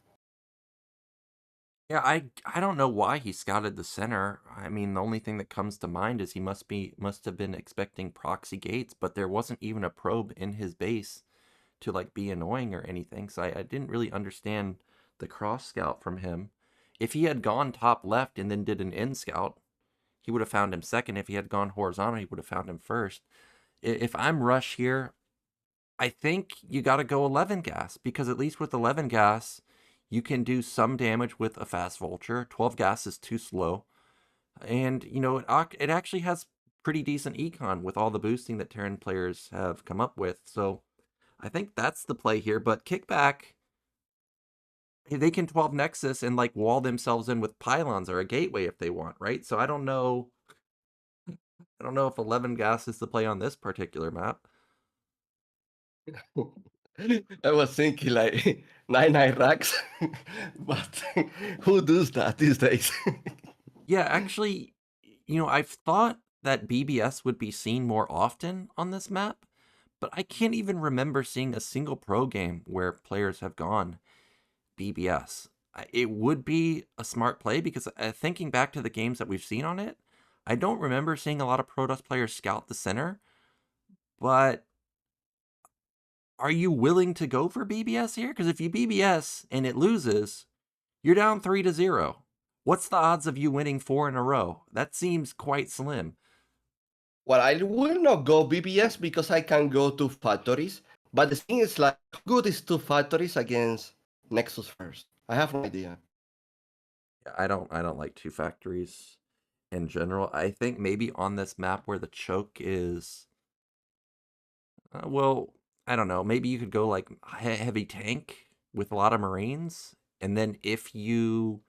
S1: Yeah, I don't know why he scouted the center. I mean, the only thing that comes to mind is he must have been expecting proxy gates, but there wasn't even a probe in his base to like be annoying or anything. So I didn't really understand the cross scout from him. If he had gone top left and then did an in scout, he would have found him second. If he had gone horizontal, he would have found him first. If I'm Rush here, I think you got to go 11 gas, because at least with 11 gas, you can do some damage with a fast vulture. 12 gas is too slow. And, you know, it actually has pretty decent econ with all the boosting that Terran players have come up with. So I think that's the play here. But kickback, they can 12 Nexus and like wall themselves in with pylons or a gateway if they want, right? So I don't know if 11 gas is the play on this particular map.
S2: I was thinking like 9 racks, but who does that these days?
S1: Yeah, actually, you know, I've thought that BBS would be seen more often on this map, but I can't even remember seeing a single pro game where players have gone BBS. It would be a smart play because thinking back to the games that we've seen on it, I don't remember seeing a lot of Protoss players scout the center, but are you willing to go for BBS here? Because if you BBS and it loses, you're down 3-0. What's the odds of you winning 4 in a row? That seems quite slim.
S2: Well, I will not go BBS because I can go to factories. But the thing is, like, how good is 2 factories against Nexus first? I have no idea.
S1: I don't like 2 factories in general. I think maybe on this map where the choke is, well, I don't know. Maybe you could go like heavy tank with a lot of Marines, and then if you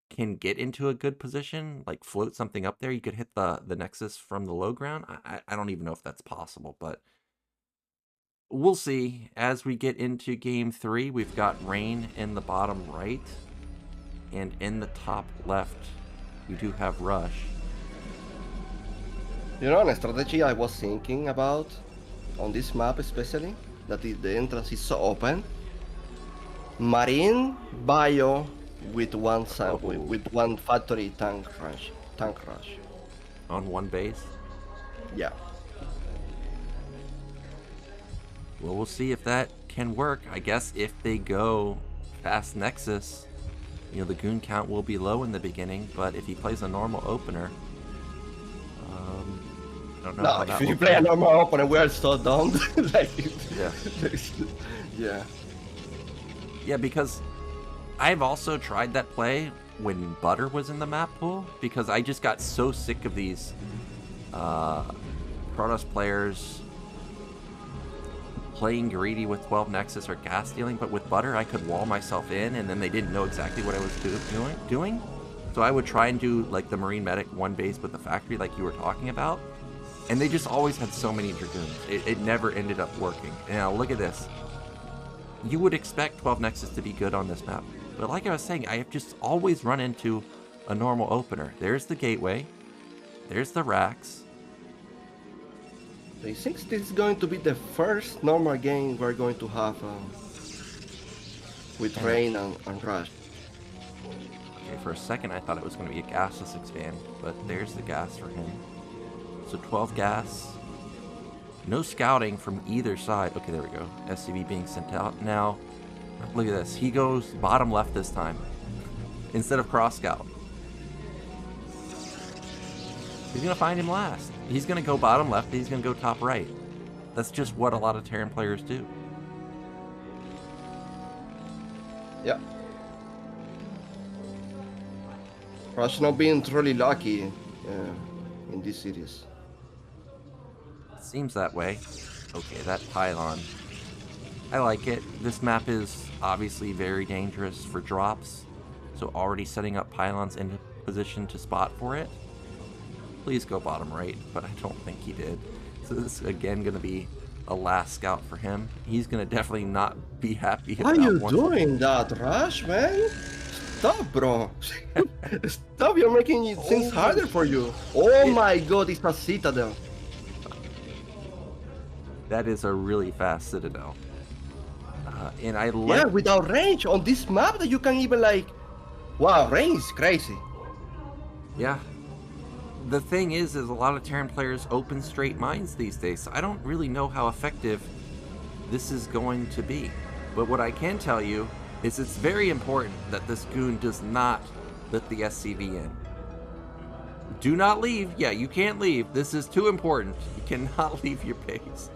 S1: can get into a good position, like float something up there, you could hit the Nexus from the low ground. I don't even know if that's possible, but we'll see. As we get into game 3, we've got Rain in the bottom right, and in the top left, we do have Rush.
S2: You know, a strategy I was thinking about on this map especially, that the entrance is so open. Marine bio with one with 1 factory tank rush.
S1: On 1 base?
S2: Yeah.
S1: Well, we'll see if that can work. I guess if they go fast Nexus, you know, the goon count will be low in the beginning, but if he plays a normal opener, I don't know.
S2: No, if you play a normal opener, we are so done. Like,
S1: yeah.
S2: Yeah.
S1: Yeah, because I've also tried that play when Butter was in the map pool, because I just got so sick of these Protoss players playing greedy with 12 Nexus or gas stealing, but with Butter I could wall myself in and then they didn't know exactly what I was doing. So I would try and do like the Marine Medic 1 base with the factory like you were talking about, and they just always had so many Dragoons. It never ended up working. Now look at this. You would expect 12 Nexus to be good on this map, but like I was saying, I have just always run into a normal opener. There's the gateway, there's the racks.
S2: I think this is going to be the first normal game we're going to have with Rain and Rush.
S1: Okay, for a second I thought it was going to be a gasless expand, but there's the gas for him. So 12 gas. No scouting from either side. Okay, there we go. SCV being sent out. Now, look at this. He goes bottom left this time instead of cross scout. He's going to find him last. He's going to go bottom left, he's going to go top right. That's just what a lot of Terran players do.
S2: Yeah. Rush not being truly lucky in this series.
S1: Seems that way. Okay, that pylon I like it. This map is obviously very dangerous for drops, so already setting up pylons into position to spot for it. Please go bottom right, but I don't think he did. So this is again going to be a last scout for him. He's going to definitely not be happy
S2: Why
S1: about
S2: are you
S1: one.
S2: doing that, Rush, man? Stop, bro. Stop, you're making things harder for you. Oh my god, it's a citadel.
S1: That is a really fast citadel. And I like...
S2: Yeah, without range on this map that you can even like... Wow, range is crazy.
S1: Yeah. The thing is a lot of Terran players open straight mines these days, so I don't really know how effective this is going to be. But what I can tell you is it's very important that this goon does not let the SCV in. Do not leave. Yeah, you can't leave. This is too important. You cannot leave your base.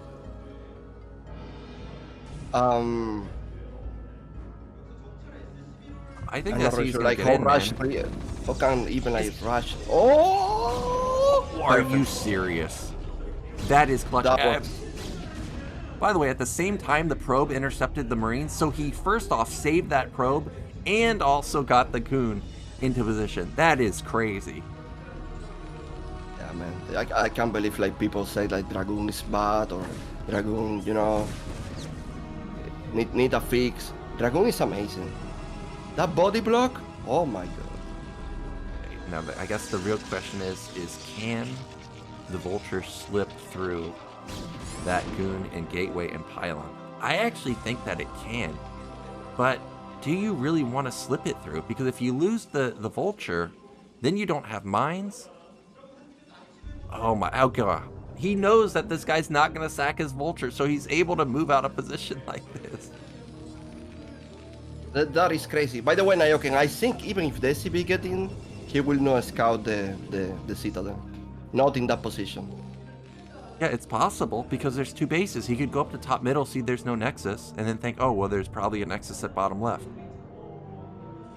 S1: I think that's
S2: really
S1: he's
S2: sure,
S1: gonna
S2: like
S1: get
S2: how
S1: in,
S2: Rush,
S1: man.
S2: how can even like Rush? Oh!
S1: Are
S2: Perfect.
S1: you serious? That is clutch.
S2: That was...
S1: By the way, at the same time the probe intercepted the Marines, so he first off saved that probe and also got the goon into position. That is crazy.
S2: Yeah, man. I can't believe like people say like Dragoon is bad or Dragoon, you know, need a fix. Dragoon is amazing. That body block, oh my god.
S1: Now, I guess the real question is can the Vulture slip through that goon and gateway and pylon? I actually think that it can, but do you really want to slip it through? Because if you lose the Vulture, then you don't have mines. Oh my, oh god. He knows that this guy's not going to sack his Vulture, so he's able to move out of position like this.
S2: That is crazy. By the way, Nyoken, I think even if the SCB get in, he will not scout the citadel. Not in that position.
S1: Yeah, it's possible because there's two bases. He could go up to top middle, see there's no nexus, and then think, oh, well, there's probably a nexus at bottom left.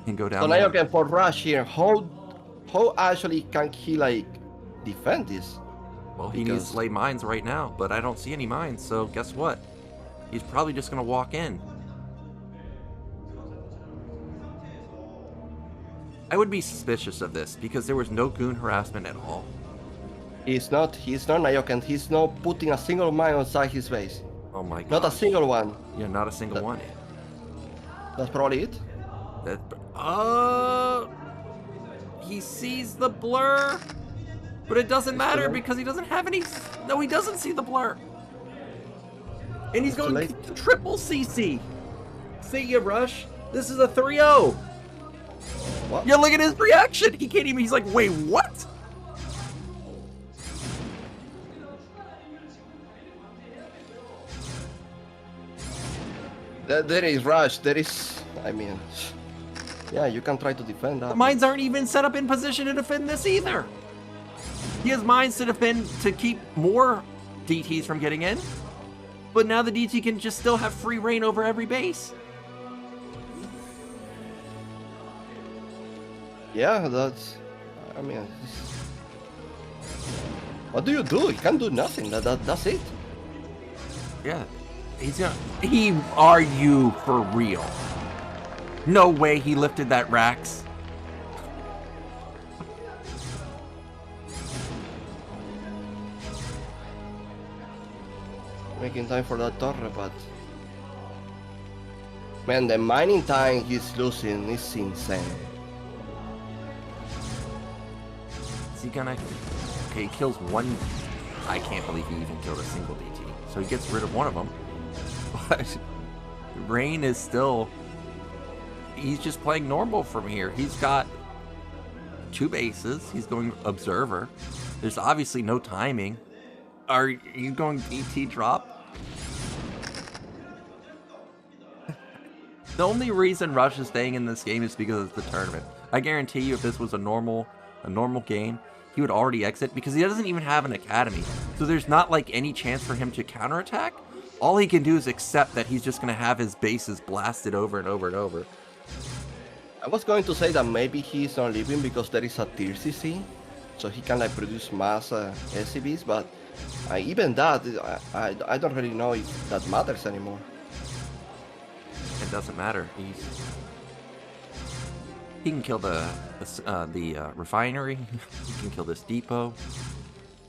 S1: And go down
S2: So
S1: there.
S2: Nyoken, for Rush here, how actually can he like defend this?
S1: Well, he needs to lay mines right now, but I don't see any mines, so guess what? He's probably just going to walk in. I would be suspicious of this because there was no goon harassment at all.
S2: He's not Nyoken, he's not putting a single mine inside his base.
S1: Oh my god.
S2: Not a single one.
S1: Yeah, not a single one.
S2: That's probably it.
S1: He sees the blur, but it doesn't matter because he doesn't have any. No, he doesn't see the blur, and he's going triple CC. See ya, Rush. This is a 3-0.
S2: What?
S1: Yeah, look at his reaction. He can't even. He's like, wait, what?
S2: There is Rush. There is. I mean, yeah, you can try to defend that.
S1: The mines aren't even set up in position to defend this either. He has mines to defend to keep more DTs from getting in, but now the DT can just still have free reign over every base.
S2: Yeah, that's. I mean, what do you do? You can't do nothing. That's it.
S1: Yeah, he's gonna. Are you for real? No way he lifted that Rax.
S2: Making time for that torre, but man, the mining time he's losing is insane.
S1: Is he gonna? Okay, he kills one. I can't believe he even killed a single DT. So he gets rid of one of them. But Rain is still. He's just playing normal from here. He's got two bases. He's going observer. There's obviously no timing. Are you going DT drop? The only reason Rush is staying in this game is because it's the tournament. I guarantee you if this was a normal game, he would already exit because he doesn't even have an academy. So there's not like any chance for him to counterattack. All he can do is accept that he's just going to have his bases blasted over and over and over.
S2: I was going to say that maybe he's not leaving because there is a tier CC, so he can like produce mass SCVs, but even that, I don't really know if that matters anymore.
S1: it doesn't matter. He can kill the refinery. He can kill this depot.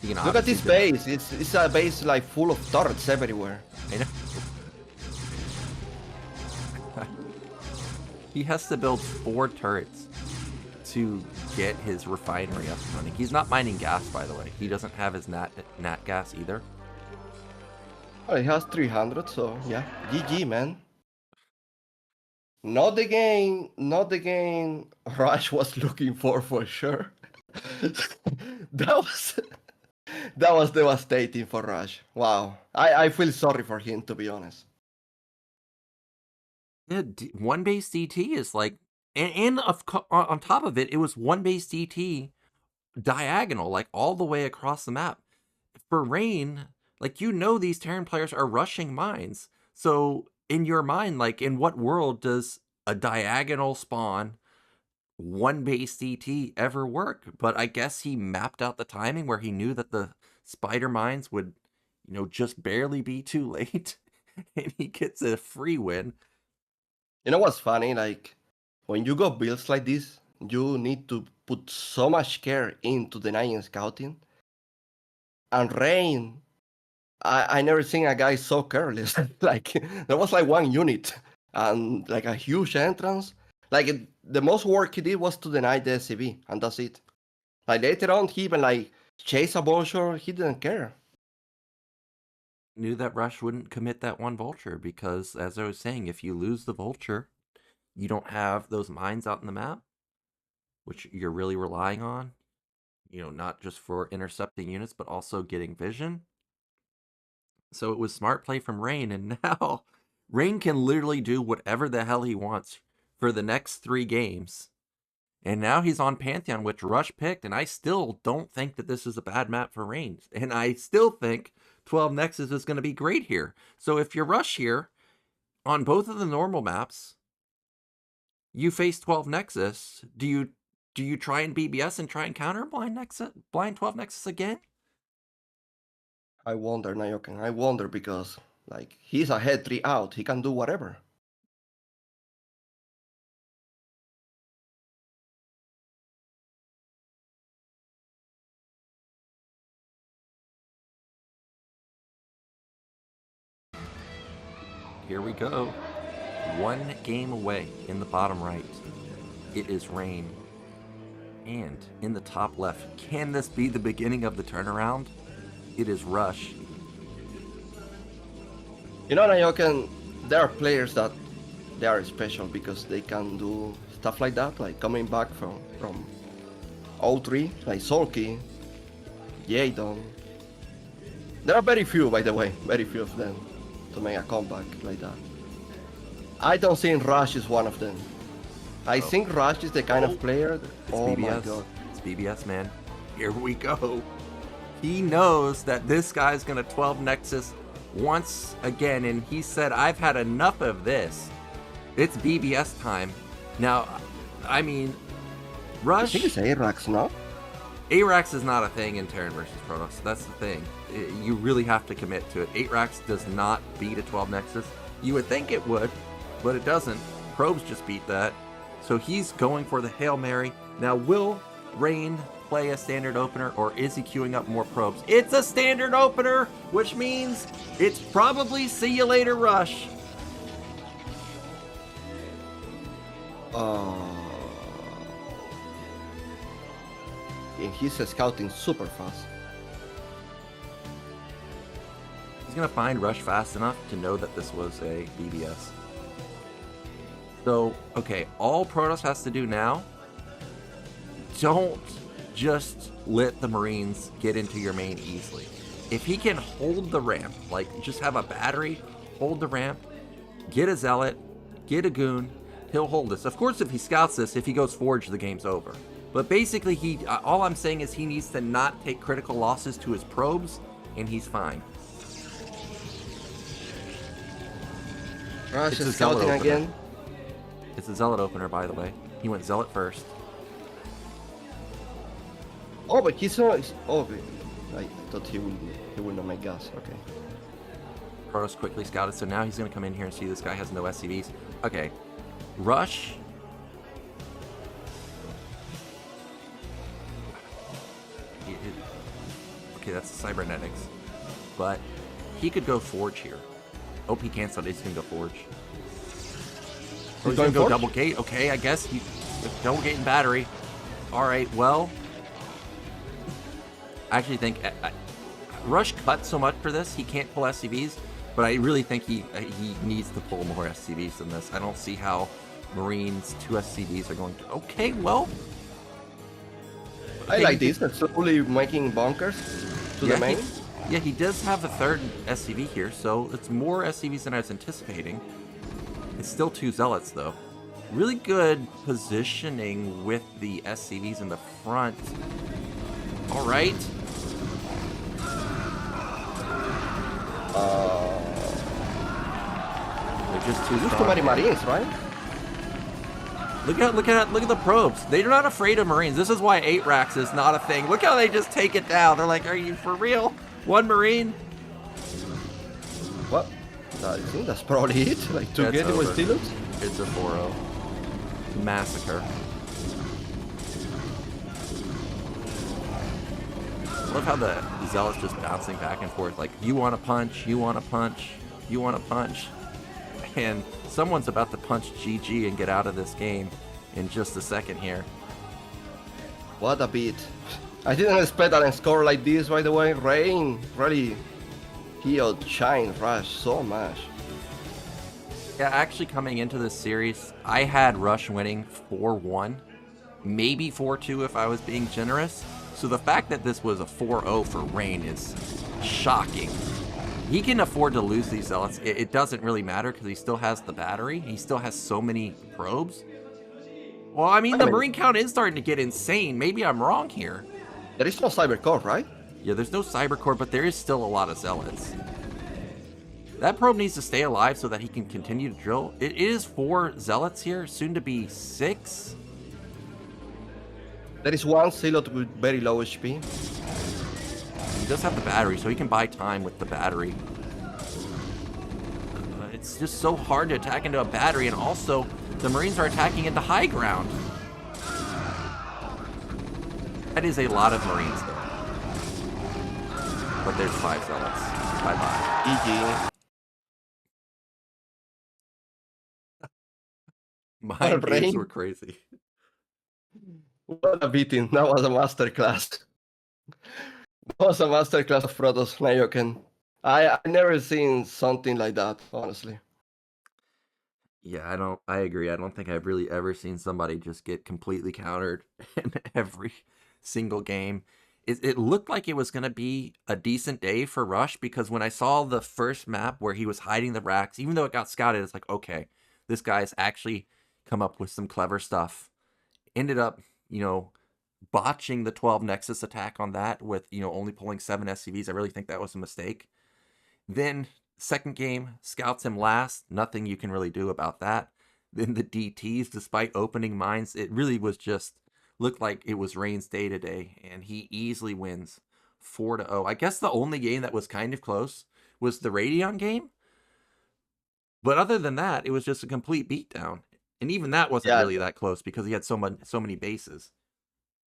S1: He can
S2: Look at this base. It's a base like full of turrets everywhere.
S1: I know. He has to build 4 turrets to get his refinery up and running. He's not mining gas, by the way. He doesn't have his nat gas either.
S2: Well, he has 300, so yeah. GG, man. Not the game Rush was looking for sure. that was devastating for Rush. Wow. I feel sorry for him, to be honest.
S1: Yeah, one base DT is like, and on top of it, it was one base DT diagonal, like all the way across the map. For Rain, like, you know, these Terran players are rushing mines. So in your mind, like, in what world does a diagonal spawn one base DT ever work? But I guess he mapped out the timing where he knew that the spider mines would, you know, just barely be too late, and he gets a free win.
S2: You know what's funny? Like, when you go builds like this, you need to put so much care into denying scouting. And Rain, I never seen a guy so careless. Like, there was like one unit and like a huge entrance. Like, the most work he did was to deny the SCV, and that's it. Like, later on, he even like chased a vulture. He didn't care.
S1: Knew that Rush wouldn't commit that one vulture because, as I was saying, if you lose the vulture, you don't have those mines out in the map, which you're really relying on, you know, not just for intercepting units, but also getting vision. So it was smart play from Rain, and now Rain can literally do whatever the hell he wants for the next 3 games. And now he's on Pantheon, which Rush picked, and I still don't think that this is a bad map for Rain. And I still think 12 Nexus is going to be great here. So if you Rush here, on both of the normal maps, you face 12 Nexus, do you try and BBS and try and counter blind 12 Nexus again?
S2: I wonder, Nyoken. I wonder because, like, he's ahead 3 out. He can do whatever.
S1: Here we go. 1 game away in the bottom right. It is Rain. And in the top left, can this be the beginning of the turnaround? It is Rush.
S2: You know, Nyoken, there are players that they are special because they can do stuff like that, like coming back from 0-3, like Sulky, Jadon. There are very few, by the way, very few of them to make a comeback like that. I don't think Rush is one of them. I think Rush is the kind of player that, oh
S1: BBS.
S2: my god.
S1: It's BBS, man. Here we go. He knows that this guy's gonna 12 Nexus once again, and he said, I've had enough of this. It's BBS time. Now, I mean, Rush...
S2: I think it's Arax, no?
S1: Arax is not a thing in Terran versus Protoss. That's the thing. You really have to commit to it. Arax does not beat a 12 Nexus. You would think it would, but it doesn't. Probes just beat that. So he's going for the Hail Mary. Now, will Rain play a standard opener, or is he queuing up more probes? It's a standard opener, which means it's probably see you later, Rush.
S2: And he's scouting super fast.
S1: He's going to find Rush fast enough to know that this was a BBS. So, okay, all Protoss has to do now, don't just let the Marines get into your main easily. If he can hold the ramp, like just have a battery, hold the ramp, get a Zealot, get a Goon, he'll hold this. Of course, if he scouts this, if he goes Forge, the game's over. But basically, all I'm saying is he needs to not take critical losses to his probes, and he's fine.
S2: Rush is scouting again.
S1: It's a Zealot opener, by the way. He went Zealot first.
S2: Oh, but he's not. Oh, I thought he will not make gas. Okay.
S1: Preuss quickly scouted, so now he's going to come in here and see this guy has no SCVs. Okay, Rush. Okay, that's cybernetics, but he could go Forge here. Oh, he canceled. He's going to go Forge. Oh, he's going to go double gate. Okay, I guess he double gate and battery. All right, well, I actually think Rush cut so much for this, he can't pull SCVs, but I really think he needs to pull more SCVs than this. I don't see how Marines 2 SCVs are going to... Okay, well...
S2: I like this. It's slowly making bunkers to the main.
S1: He does have a third SCV here, so it's more SCVs than I was anticipating. It's still 2 Zealots, though. Really good positioning with the SCVs in the front. All right. They're just too strong.
S2: Too many Marines, right?
S1: Look at the probes. They're not afraid of Marines. This is why 8 racks is not a thing. Look how they just take it down. They're like, are you for real? 1 Marine?
S2: What? I think that's probably it. Like, to get it with Steelers?
S1: It's a 4-0. Massacre. I love how the Zealot's just bouncing back and forth. Like, you want to punch, you want to punch, you want to punch. And someone's about to punch GG and get out of this game in just a second here.
S2: What a beat. I didn't expect that and score like this, by the way. Rain really healed Shine Rush so much.
S1: Yeah, actually coming into this series, I had Rush winning 4-1, maybe 4-2 if I was being generous. So the fact that this was a 4-0 for Rain is shocking. He can afford to lose these Zealots. It doesn't really matter because he still has the battery. He still has so many probes. Well, I mean, the Marine count is starting to get insane. Maybe I'm wrong here.
S2: There is no Cyber Core, right?
S1: Yeah, there's no Cyber Core, but there is still a lot of Zealots. That probe needs to stay alive so that he can continue to drill. It is 4 Zealots here, soon to be 6.
S2: There is 1 Zealot with very low HP.
S1: He does have the battery, so he can buy time with the battery. It's just so hard to attack into a battery, and also the Marines are attacking into high ground. That is a lot of Marines, though. But there's 5 Zealots. Bye-bye.
S2: GG.
S1: My games were crazy.
S2: What a beating. That was a masterclass. That was a masterclass of Protoss Nyoken. I never seen something like that, honestly.
S1: Yeah, I agree. I don't think I've really ever seen somebody just get completely countered in every single game. It looked like it was going to be a decent day for Rush, because when I saw the first map where he was hiding the racks, even though it got scouted, it's like, okay, this guy's actually come up with some clever stuff. Ended up, botching the 12 Nexus attack on that with, only pulling 7 SCVs. I really think that was a mistake. Then, second game, scouts him last. Nothing you can really do about that. Then the DTs, despite opening mines, it really was just, looked like it was Rain's day today, and he easily wins 4-0. I guess the only game that was kind of close was the Radeon game. But other than that, it was just a complete beatdown. And even that wasn't really that close because he had so many bases.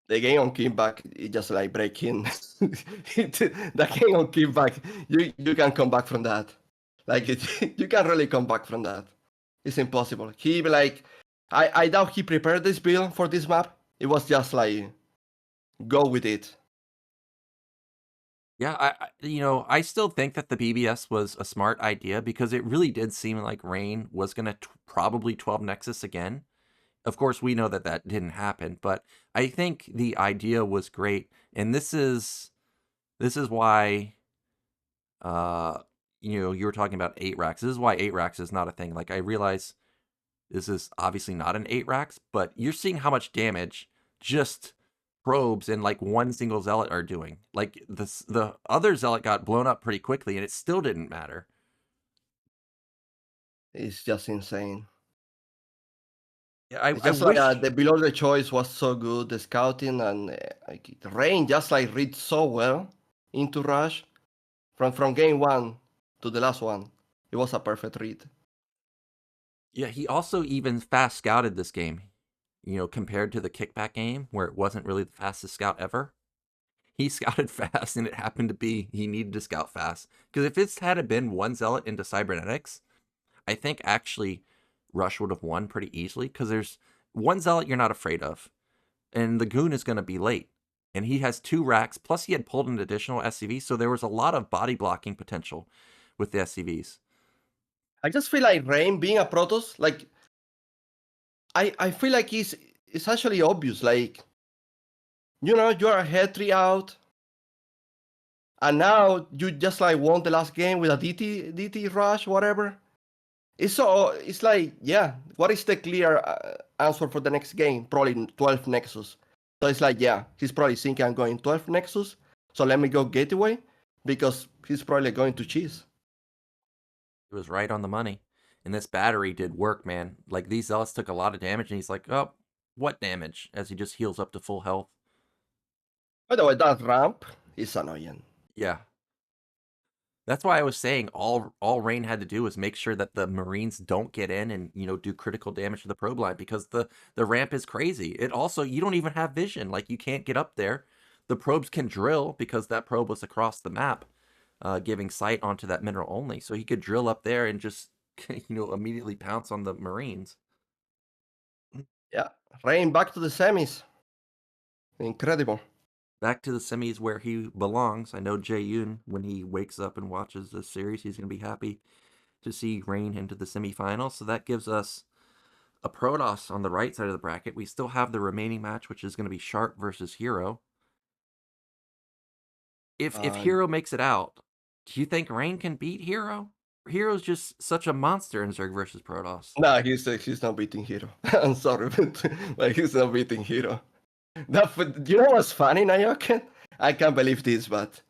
S2: The game on kickback, it just like breaking. The game on kickback, you can come back from that. Like you can't really come back from that. It's impossible. I doubt he prepared this build for this map. It was just like, go with it.
S1: Yeah, I still think that the BBS was a smart idea because it really did seem like Rain was going to probably 12 Nexus again. Of course, we know that that didn't happen, but I think the idea was great. And this is why, you were talking about 8 racks. This is why 8 racks is not a thing. Like, I realize this is obviously not an 8 racks, but you're seeing how much damage just probes and like one single Zealot are doing. Like the other Zealot got blown up pretty quickly and it still didn't matter.
S2: It's just insane.
S1: Yeah, I
S2: wish the below the choice was so good. The scouting and Rain just read so well into Rush from game 1 to the last one. It was a perfect read.
S1: Yeah, he also even fast scouted this game, compared to the kickback game where it wasn't really the fastest scout ever. He scouted fast, and it happened to be he needed to scout fast. Because if it had been one zealot into cybernetics, I think actually Rush would have won pretty easily. Because there's one zealot you're not afraid of, and the goon is going to be late. And he has 2 racks, plus he had pulled an additional SCV, so there was a lot of body blocking potential with the SCVs.
S2: I just feel like Rain being a Protoss, like I feel like it's actually obvious. Like, you're a head 3 out, and now you just like won the last game with a DT rush, whatever. It's like, yeah, what is the clear answer for the next game? Probably 12 Nexus. So it's like, yeah, he's probably thinking I'm going 12 Nexus, so let me go Gateway, because he's probably going to cheese.
S1: It was right on the money. And this battery did work, man. Like, these zealots took a lot of damage, and he's like, oh, what damage? As he just heals up to full health.
S2: By the way, that ramp is annoying.
S1: Yeah. That's why I was saying all Rain had to do was make sure that the Marines don't get in and, do critical damage to the probe line, because the ramp is crazy. It also, you don't even have vision. Like, you can't get up there. The probes can drill because that probe was across the map, giving sight onto that mineral only. So he could drill up there and just, immediately pounce on the Marines.
S2: Yeah, Rain back to the semis. Incredible.
S1: Back to the semis where he belongs. I know Jae-yoon, when he wakes up and watches this series, he's going to be happy to see Rain into the semifinals. So that gives us a Protoss on the right side of the bracket. We still have the remaining match, which is going to be Sharp versus Hero. If Hero makes it out, do you think Rain can beat Hero? Hero's just such a monster in Zerg versus Protoss.
S2: No, he's not beating Hero. I'm sorry, but like, he's not beating Hero. You know what's funny, Nyoken? I can't believe this, but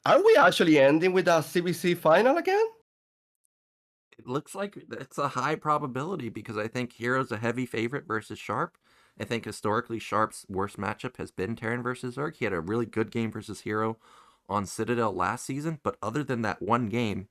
S2: are we actually ending with a CBC final again?
S1: It looks like it's a high probability, because I think Hero's a heavy favorite versus Sharp. I think historically Sharp's worst matchup has been Terran versus Zerg. He had a really good game versus Hero on Citadel last season, but other than that one game,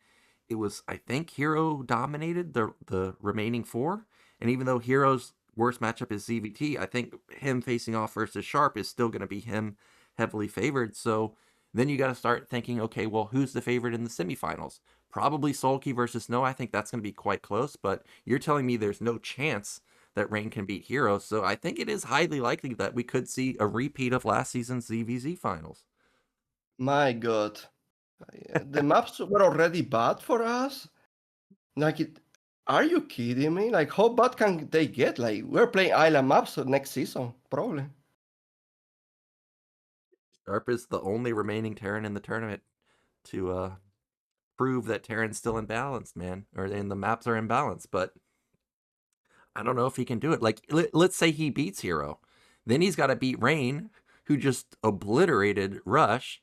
S1: it was, I think, Hero dominated the remaining 4. And even though Hero's worst matchup is ZVT, I think him facing off versus Sharp is still going to be him heavily favored. So then you got to start thinking, okay, well, who's the favorite in the semifinals? Probably sulky versus Snow. I think that's going to be quite close, but you're telling me there's no chance that Rain can beat Hero. So I think it is highly likely that we could see a repeat of last season's ZVZ finals.
S2: My God. The maps were already bad for us. Like, are you kidding me? Like, how bad can they get? Like, we're playing island maps next season, probably.
S1: Sharp is the only remaining Terran in the tournament to prove that Terran's still in balance, man, or in the maps are in balance. But I don't know if he can do it. Like, let's say he beats Hero, then he's got to beat Rain, who just obliterated Rush.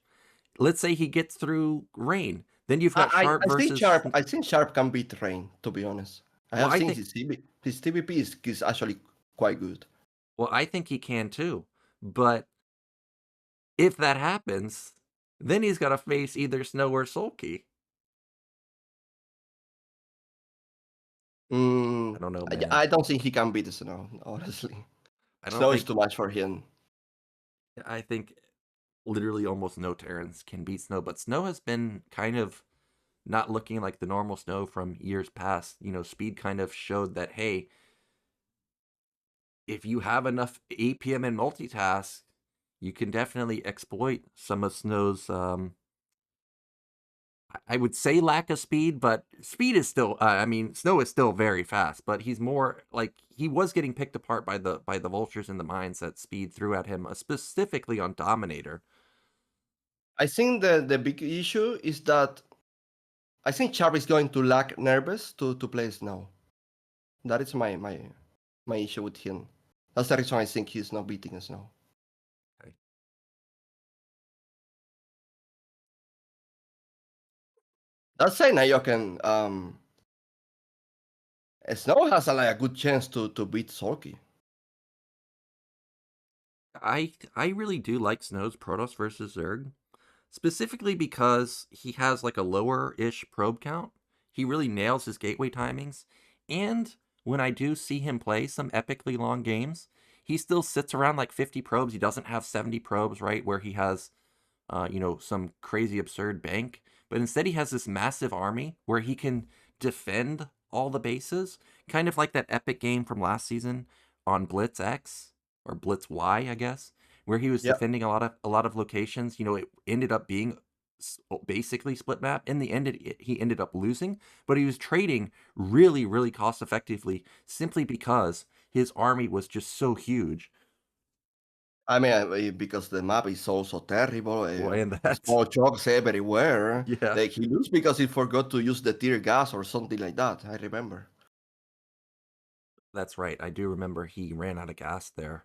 S1: Let's say he gets through Rain, then you've got Sharp versus.
S2: I think Sharp can beat Rain, to be honest. I have seen his TVP is actually quite good.
S1: Well, I think he can too, but if that happens, then he's got to face either Snow or Sulky. I don't know, man.
S2: I don't think he can beat Snow, honestly. Snow is too much for him.
S1: I think literally almost no Terrans can beat Snow, but Snow has been kind of not looking like the normal Snow from years past. Speed kind of showed that, hey, if you have enough APM and multitask, you can definitely exploit some of Snow's, I would say, lack of speed, but speed is still, Snow is still very fast, but he's more like, he was getting picked apart by the vultures in the mines that Speed threw at him, specifically on Dominator.
S2: I think the big issue is that I think Sharp is going to lack nervous to play Snow. That is my issue with him. That's the reason I think he's not beating Snow.
S1: Okay.
S2: That's saying Nyoken, Snow has a good chance to beat Sulky.
S1: I really do like Snow's Protoss versus Zerg, specifically because he has like a lower-ish probe count. he really nails his gateway timings. And when I do see him play some epically long games, he still sits around like 50 probes. He doesn't have 70 probes, right, where he has, some crazy absurd bank. But instead, he has this massive army where he can defend all the bases, kind of like that epic game from last season on Blitz X or Blitz Y, I guess, where he was
S2: Yeah.
S1: defending a lot of locations. It ended up being basically split map. In the end, he ended up losing, but he was trading really, really cost effectively simply because his army was just so huge.
S2: I mean, because the map is also terrible,
S1: Well, and that's
S2: small chunks everywhere.
S1: yeah,
S2: Like he lose because he forgot to use the tear gas or something like that. I remember.
S1: that's right. I do remember he ran out of gas there.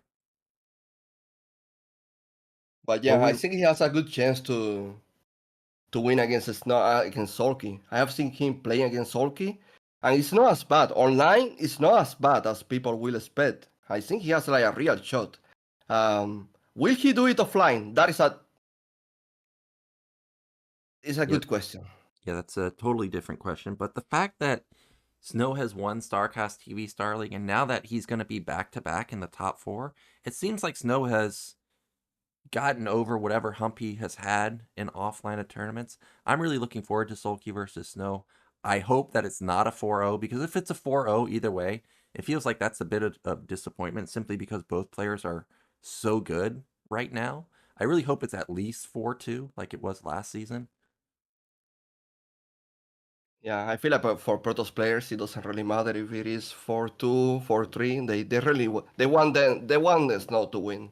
S2: But
S1: Well,
S2: yeah, I think he has a good chance to win against against Sulky. I have seen him play against Sulky, and it's not as bad. Online, it's not as bad as people will expect. I think he has like a real shot. Will he do it offline? That is a
S1: yeah,
S2: good question.
S1: yeah, that's a totally different question. But the fact that Snow has won StarCast TV Star League, and now that he's going to be back to back in the top four, it seems like Snow has gotten over whatever hump he has had in offline of tournaments. I'm really looking forward to Sulky versus Snow. I hope that it's not a 4-0, because if it's a 4-0 either way, it feels like that's a bit of disappointment simply because both players are so good right now. I really hope it's at least 4-2 like it was last season.
S2: Yeah, I feel like for Protoss players, it doesn't really matter if it is 4-2, 4-3. They really they want the Snow to win.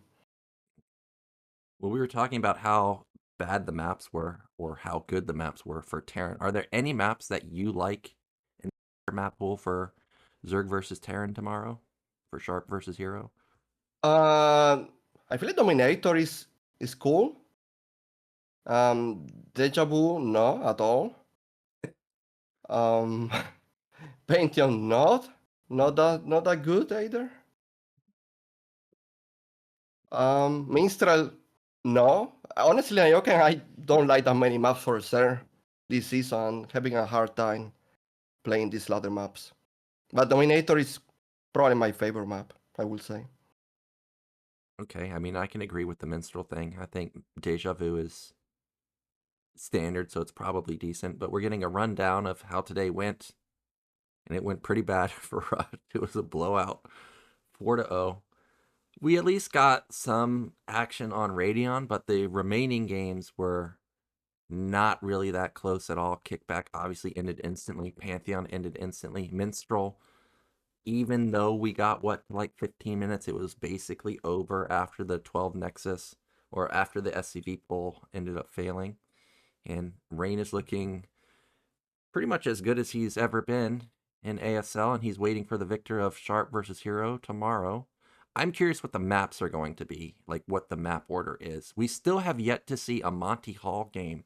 S1: Well, we were talking about how bad the maps were or how good the maps were for Terran. Are there any maps that you like in the map pool for Zerg versus Terran tomorrow? For Sharp versus Hero?
S2: I feel like Dominator is cool. Deja Vu, no, at all. Um, Pantheon, not that good either. Minstrel, no. Honestly, Nyoken, I don't like that many maps for Ser this season. Having a hard time playing these ladder maps. But Dominator is probably my favorite map, I will say.
S1: Okay, I mean, I can agree with the minstrel thing. I think Deja Vu is standard, so it's probably decent. But we're getting a rundown of how today went, and it went pretty bad for us. It was a blowout, 4-0. We at least got some action on Radeon, but the remaining games were not really that close at all. Kickback obviously ended instantly. Pantheon ended instantly. Minstrel, even though we got like 15 minutes, it was basically over after the 12 Nexus or after the SCV pull ended up failing. And Rain is looking pretty much as good as he's ever been in ASL, and he's waiting for the victor of Sharp versus Hero tomorrow. I'm curious what the maps are going to be, like what the map order is. We still have yet to see a Monty Hall game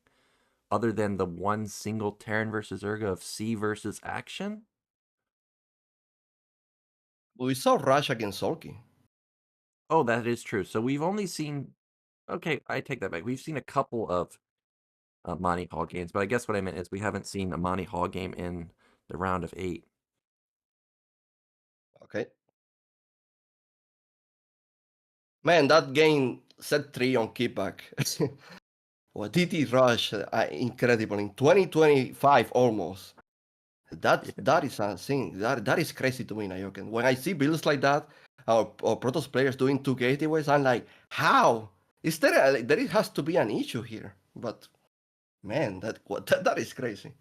S1: other than the one single Terran versus Urga of C versus Action.
S2: We saw Rush against Sulky.
S1: Oh, that is true. So we've only seen. Okay, I take that back. We've seen a couple of Monty Hall games, but I guess what I meant is we haven't seen a Monty Hall game in the round of 8.
S2: Okay. Man, that game set 3 on kickback. Well, DT Rush, incredible. In 2025 almost. That is a thing. That is crazy to me, Nyoken. When I see builds like that, or Protoss players doing 2 gateways, I'm like, how? Is there has to be an issue here? But man, that is crazy.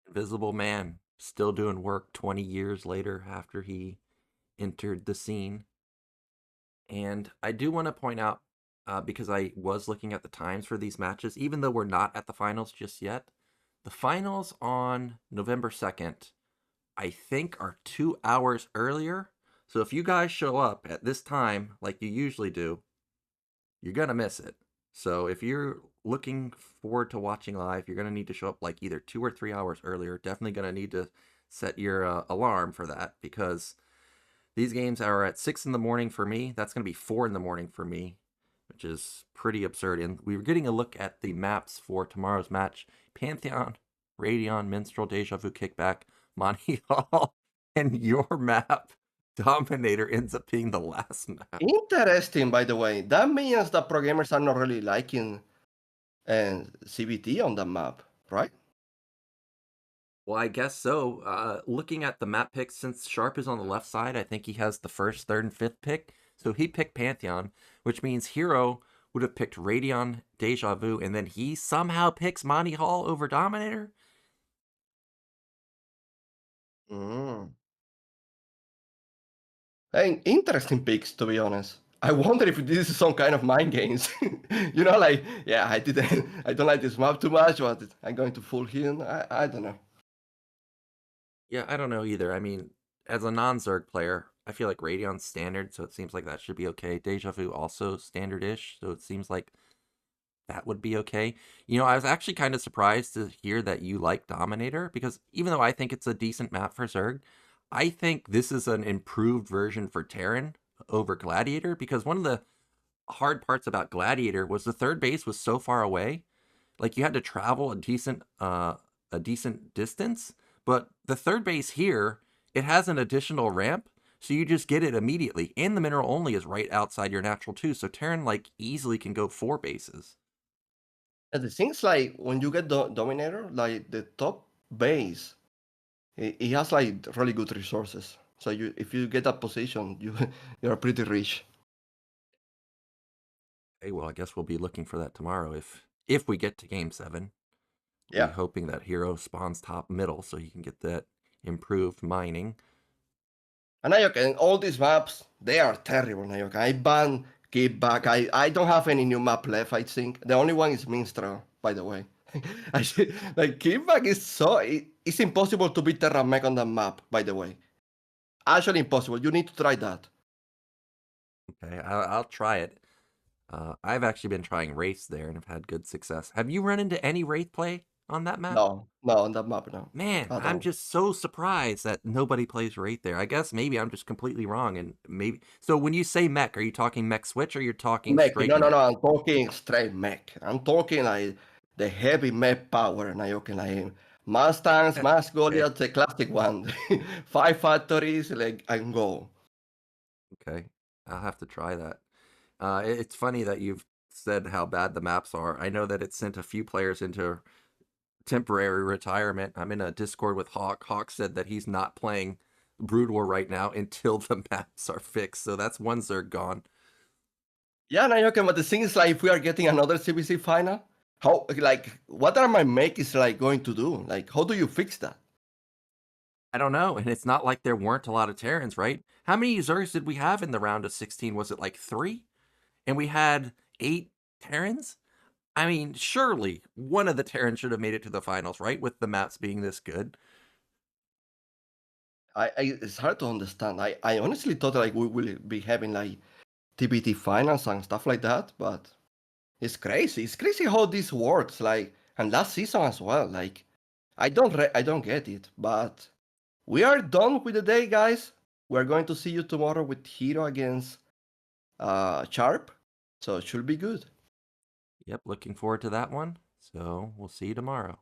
S1: Invisible Man still doing work 20 years later after he entered the scene. And I do want to point out, because I was looking at the times for these matches, even though we're not at the finals just yet, the finals on November 2nd, I think, are 2 hours earlier. So if you guys show up at this time like you usually do, you're going to miss it. So if you're looking forward to watching live, you're going to need to show up like either 2 or 3 hours earlier. Definitely going to need to set your alarm for that, because these games are at 6 in the morning for me. That's going to be 4 in the morning for me, which is pretty absurd. And we were getting a look at the maps for tomorrow's match. Pantheon Radion, Minstrel, Deja Vu, Kickback, Monty Hall, and your map, Dominator, ends up being the last map.
S2: Interesting, by the way. That means that pro gamers are not really liking CBT on the map, right?
S1: Well, I guess so. Looking at the map picks, since Sharp is on the left side, I think he has the first, third, and fifth pick. So he picked Pantheon, which means Hero would have picked Radion, Deja Vu, and then he somehow picks Monty Hall over Dominator.
S2: Mm. Hey, interesting picks, to be honest. I wonder if this is some kind of mind games. You know, like, yeah, I don't like this map too much, but I'm going to full heal. I don't know.
S1: Yeah, I don't know either. I mean, as a non-Zerg player, I feel like Radion's standard, so it seems like that should be okay. Deja Vu also standard-ish, so it seems like that would be okay. You know, I was actually kind of surprised to hear that you like Dominator, because even though I think it's a decent map for Zerg, I think this is an improved version for Terran over Gladiator, because one of the hard parts about Gladiator was the third base was so far away. Like you had to travel a decent distance, but the third base here, it has an additional ramp, so you just get it immediately. And the mineral only is right outside your natural too, so Terran like easily can go 4 bases.
S2: And the things like when you get Dominator, like the top base, it has like really good resources. So if you get that position, you're pretty rich.
S1: Hey, well, I guess we'll be looking for that tomorrow if we get to game 7. We'll be
S2: Yeah.
S1: hoping that Hero spawns top middle so you can get that improved mining.
S2: And Nyoken, all these maps, they are terrible, Nyoken. I ban Keep Back. I don't have any new map left, I think. The only one is Minstrel, by the way. Like, Keep Back is it's impossible to beat Terra Mech on that map, by the way. Actually impossible. You need to try that.
S1: Okay, I'll try it. I've actually been trying Wraiths there and have had good success. Have you run into any Wraith play on that map?
S2: No, no, on that map, no.
S1: Man,
S2: At
S1: I'm
S2: all.
S1: just so surprised that nobody plays Wraith there. I guess maybe I'm just completely wrong, and maybe. So when you say mech, are you talking mech switch or you're talking
S2: Mech.
S1: straight
S2: No, no,
S1: mech?
S2: no. I'm talking straight mech. I'm talking like the heavy mech power, Nyoken. Like Mustangs, Mass
S1: Okay.
S2: Goliath, the classic one. 5 factories, like, and go.
S1: Okay, I'll have to try that. It's funny that you've said how bad the maps are. I know that it sent a few players into temporary retirement. I'm in a Discord with Hawk. Hawk said that he's not playing Brood War right now until the maps are fixed. So that's one Zerg gone.
S2: Yeah, Nyoken, but the thing is, like, if we are getting another CBC final, how, like, what are my makes, like, going to do? Like, how do you fix that?
S1: I don't know. And it's not like there weren't a lot of Terrans, right? How many Zergs did we have in the round of 16? Was it like 3? And we had 8 Terrans? I mean, surely one of the Terrans should have made it to the finals, right? With the maps being this good.
S2: It's hard to understand. I honestly thought, like, we will be having, like, TBT finals and stuff like that, but it's crazy. It's crazy how this works, like, and last season as well. Like, I don't get it, but we are done with the day, guys. We're going to see you tomorrow with Hero against Sharp, so it should be good.
S1: Yep, looking forward to that one. So we'll see you tomorrow.